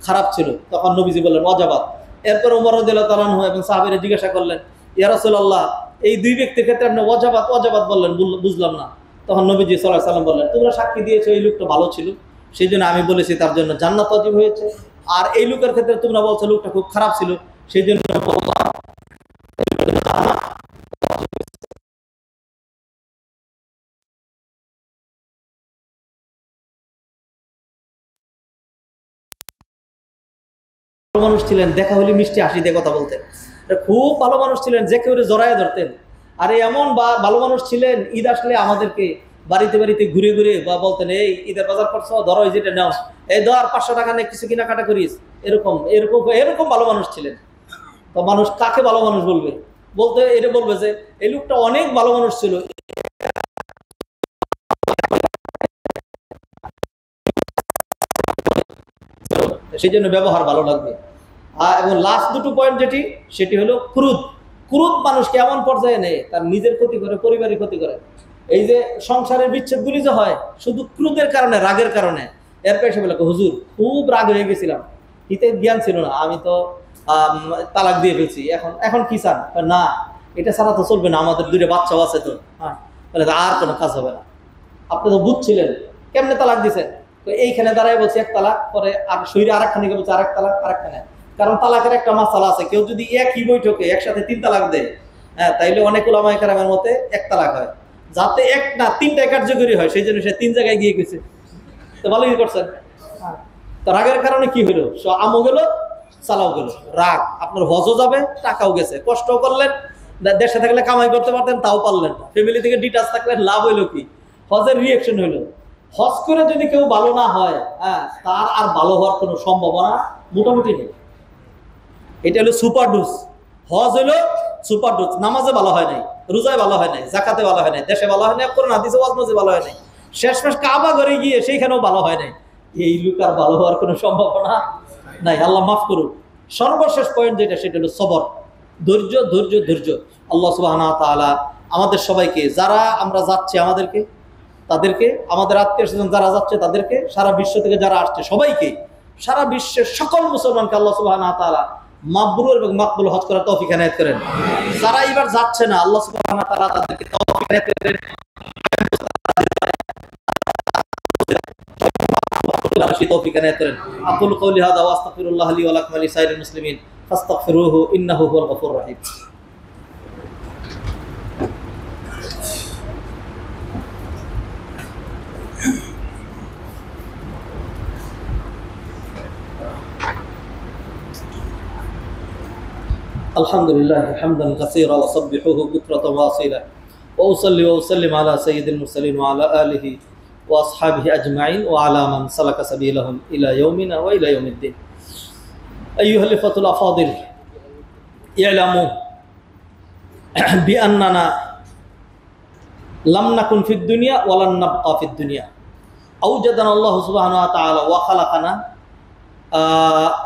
খারাপ ছিল, তখন নবীজি বললেন ওয়াজাবাত। এরপর ওমর রাদিয়াল্লাহু তাআলা আনহু এবং সাহাবীরা জিজ্ঞাসা করলেন ইয়া রাসূলুল্লাহ, এই দুই ব্যক্তির ক্ষেত্রে আপনি ওয়াজাবাত বললেন, বুঝলাম না। তখন নবীজি সাল্লাল্লাহু আলাইহি সাল্লাম বললেন তোমরা সাক্ষী দিয়েছো এই লোকটা ভালো ছিল, সেই জন্য আমি বলেছি তার জন্য জান্নাত ওয়াজিব হয়েছে। আর এই লোকের ক্ষেত্রে তোমরা বলছো লোকটা খুব খারাপ ছিল, সেই জন্য মানুষ ছিলেন, দেখা হলে মিষ্টি হাসি দিয়ে কথা বলতেন, খুব ভালো মানুষ ছিলেন, যে কেউ জড়ায় ধরতেন। আর এমন ভালো মানুষ ছিলেন, ঈদ আসলে আমাদেরকে বাড়িতে বাড়িতে ঘুরে ঘুরে বা বলতেন এই ঈদের বাজার করছো, ধরো এই যেটা নাও, এই ধর 500 টাকা নিয়ে কিছু কেনাকাটা করিস, এরকম এরকম এরকম ভালো মানুষ ছিলেন। তো মানুষ কাকে ভালো মানুষ বলবে? এটা বলবে যে এই লোকটা অনেক ভালো মানুষ ছিল, সেই জন্য ব্যবহার ভালো লাগবে। এবং লাস্ট দুটো পয়েন্ট সেটি হলো ক্রোধ। ক্রোধ মানুষকে এমন পর্যায়ে নেয় তার নিজের ক্ষতি করে, পরিবারের ক্ষতি করে। এই যে সংসারের বিচ্ছেদগুলি যে হয় শুধু ক্রোধের কারণে, রাগের কারণে। এরপর এসে বলে হুজুর খুব রাগ হয়ে গেছিলাম, হিতে জ্ঞান ছিল না, আমি তো তালাক দিয়ে ফেলছি, এখন কি চান? না, এটা ছাড়া তো চলবে না, আমাদের দুটো বাচ্চাও আছে তো। হ্যাঁ, বলে আর কোনো কাজ হবে না। আপনি তো বুঝছিলেন, কেমনে তালাক দিচ্ছেন? তো এইখানে দাঁড়ায় বলছে এক তালাক, পরে আর শরীরে আরেকখানে বলছে আরেক তালাক, আরেকখানে। কারণ তালাকের একটা মাসালা আছে, কেউ যদি একই বৈঠকে একসাথে 3 তালাক দেয়, হ্যাঁ, তাইলে অনেক উলামায়ে কেরামের মতে 1 তালাক হয়। যাতে 1 না 3টাই কার্যকরী হয়, সেই জন্য সে 3 জায়গায় গিয়ে গেছে। তো ভালোই করছেন। তো রাগের কারণে কি হলো? আমও গেল, চালাও গেল। রাগ, আপনার হজও যাবে, টাকাও গেছে, কষ্ট করলেন, দেশে থাকলে কামাই করতে পারতেন, তাও পারলেন না। ফ্যামিলি থেকে ডিটাচ থাকলেন, লাভ হইলো কি? হজের রিয়েকশন হইলো। হজ করে যদি কেউ ভালো না হয়, হ্যাঁ, তার আর ভালো হওয়ার কোনো সম্ভাবনা মোটামুটি নেই। এটা হলো সুপার ডোজ। হজ হলো সুপার ডোজ। নামাজে ভালো হয় নাই, রোজায় ভালো হয় নাই, জাকাতে ভালো হয় নাই, দেশে ভালো হয় নাই, কোরআন হাদিসে ওয়াজ নসিহতে ভালো হয় নাই, শেষমেশ কাবা ঘরে গিয়ে সেইখানেও ভালো হয় নাই। এই লোক আর ভালো হওয়ার কোনো সম্ভাবনা নাই, আল্লাহ মাফ করুক। সর্বশেষ পয়েন্ট সেটা হলো সবর, ধৈর্য ধৈর্য ধৈর্য। আল্লাহ সুবহানাহু ওয়া তাআলা আমাদের সবাইকে, যারা আমরা যাচ্ছি তাদেরকে, আমাদের আত্মীয় স্বজন যারা যাচ্ছে তাদেরকে, সারা বিশ্ব থেকে যারা আসছে সবাইকে, সারা বিশ্বের সকল মুসলমানকে আল্লাহ সুবহানাহু ওয়া তাআলা মাবরুর এবং মাকবুল হজ করার তৌফিক এনায়েত করেন। যারা এবার যাচ্ছে না, আল্লাহ সুবহানাহু ওয়া তাআলা তাদেরকে তৌফিক এনায়েত করেন। তৌফিক এনায়েত করেন। আকুল কওলি হাযা ওয়া আস্তাগফিরুল্লাহ লি ওয়া লাকুম ওয়া লিসাইরিল মুসলিমিন ফাস্তাগফিরুহু ইন্নাহু হুয়াল গফুরুর রহিম। আলহামদুলিল্লাহ হামদান কাসীরা ওয়া সাব্বিহুহু বুকরাতান ওয়া আসীলা ওয়া উসাল্লি ওয়া উসাল্লিম আলা সাইয়্যিদিল মুরসালিন ওয়া আলা আলিহি ওয়া আসহাবিহি আজমাইন ওয়া আলা মান সালাকা সাবিলাহুম ইলা ইয়াউমিনা ওয়া ইলা ইয়াউমিদ্দিন। আইয়ুহাল ইখওয়াতুল আফাদিল, ই'লামু বিআন্নানা লাম নাকুন ফিদ দুনিয়া ওয়া লান নাবকা ফিদ দুনিয়া। আওজাদানা আল্লাহু সুবহানাহু ওয়া তাআলা ওয়া খালাকানা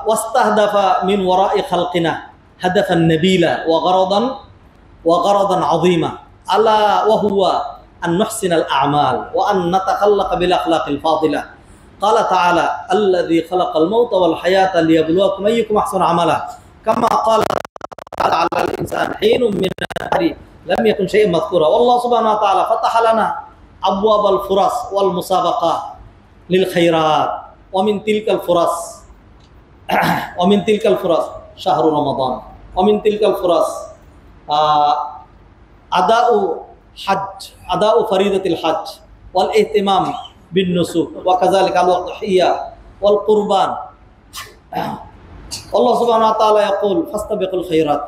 ওয়াস্তাহদাফা মিন ওয়ারা'i খালকিনা হাদাফান নাবিলা ওয়া গরাদান আযীমা আলা ওয়া হুয়া আন নুহসিনাল আ'মাল ওয়া আন নাতাখাল্লাকা বিল আখলাকিল ফাদিলা। ক্বালা তাআলা আল্লাযী খালাকাল মাউতা ওয়াল হায়াতা লিয়াবলুয়াকুম আইয়ুকুম আহসানু আমালা কামা ক্বালা আলাল ইনসানি হিনুম মিনাদ দাহরি লাম ইয়াকুন শাই'আন মাযকুরা। আল্লাহু সুবহানাহু ওয়া তাআলা ফাতাহা লানা আবওয়াবাল ফুরাস ওয়াল মুসাবাকা লিল খায়রাত ওয়া মিন তিলকাল ফুরাস শাহরু রমাদান ওয়া মিন তিলকাল ফুরাস আদাউ ফরিদাতিল হজ ওয়াল ইহতিমাম বিন নুসুক ওয়া কাযালিকা আল উদহিয়া ওয়াল কুরবান। আল্লাহ সুবহানাহু ওয়া তাআলা ইয়াকুল ফাস্তাবিকুল খায়রাত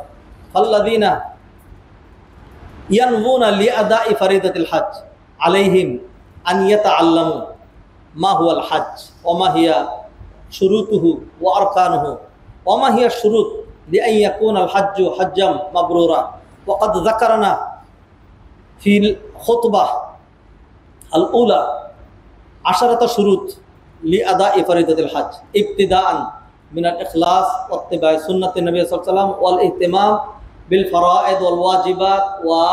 ফাল্লাযীনা ইয়ানবুনা লিআদাই ফরিদাতিল হজ আলাইহিম আন ইয়াতাআল্লামু মা হুয়াল হজ ওয়া মা হিয়া শুরুতুহু ওয়া আরকানুহু ওয়া মা হিয়া শুরুত লিআন ইয়াকুনাল হজ্জু হজ্জাম মাবরুরা। ওয়া ক্বাদ যাকারনা ফিল খুতবাহ আল উলা আশারাতা শুরুত লি আদা ফরিদাতিল হজ ইবতিদাআন মিন আল ইখলাস ওয়া ইত্তিবা'i সুন্নতি নবী সাল্লাল্লাহু আলাইহি ওয়াসাল্লাম ওয়াল ইহতিমাম বিল ফারায়েদ ওয়াল ওয়াজিবাত ওয়া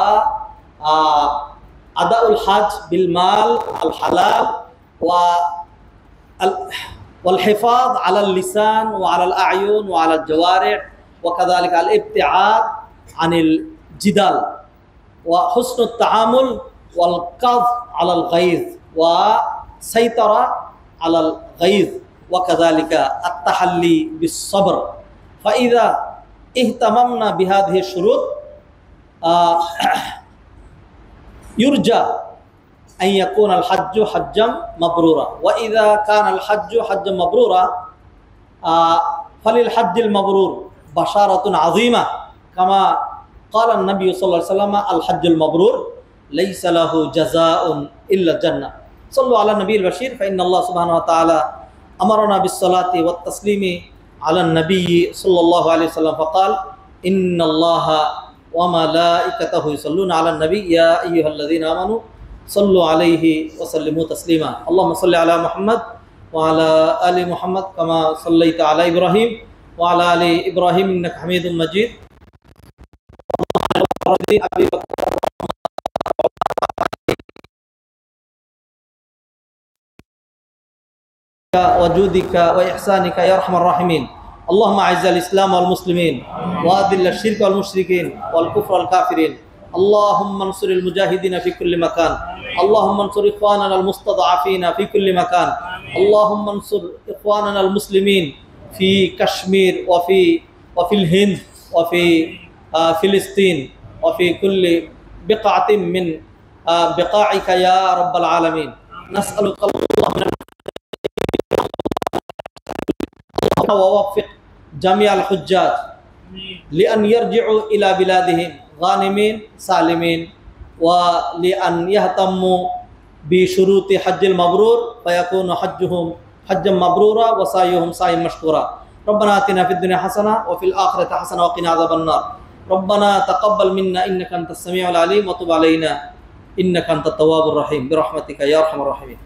আদাউল হজ বিল মাল আল হালাল ওয়া والحفاظ على اللسان وعلى الأعين وعلى الجوارح وكذلك الابتعاد عن الجدال وحسن التعامل والقض على الغيظ وسيطرة على الغيظ وكذلك التحلي بالصبر فإذا اهتممنا بهذه الشروط يرجى أن يكون الحج حجا مبرورا وإذا كان الحج حجا مبرورا فللحج المبرور بشارة عظيمة كما قال النبي صلى الله عليه وسلم الحج المبرور ليس له جزاء إلا الجنة صلوا على النبي البشير فإن الله سبحانه وتعالى أمرنا بالصلاة والتسليم على النبي صلى الله عليه وسلم فقال إن الله وملائكته يصلون على النبي يا أيها الذين آمنوا صلوا عليه وسلموا تسليما اللهم صل على محمد وعلى آل محمد كما صليت على إبراهيم وعلى آل إبراهيم إنك حميد مجيد أبي بكر وجودك وإحسانك يا أرحم الراحمين اللهم أعز الإسلام والمسلمين وأذل الشرك والمشركين والكفر والكافرين اللهم انصر المجاهدين في كل مكان اللهم انصر إخواننا المستضعفين في كل مكان اللهم انصر إخواننا المسلمين في كشمير وفي الهند وفي فلسطين وفي كل بقعة من بقاعك يا رب العالمين نسألك اللهم ووفق جميع الحجاج لأن يرجعوا إلى بلادهم غانمين سالمين ولأن يهتموا بشروط حج المبرور فيكون حجهم حجا مبرورا وسعيهم سعي مشكورا ربنا آتنا في الدنيا حسنة وفي الآخرة حسنة وقنا عذاب النار ربنا تقبل منا إنك أنت السميع العليم وتب علينا إنك أنت التواب الرحيم برحمتك يا أرحم الراحمين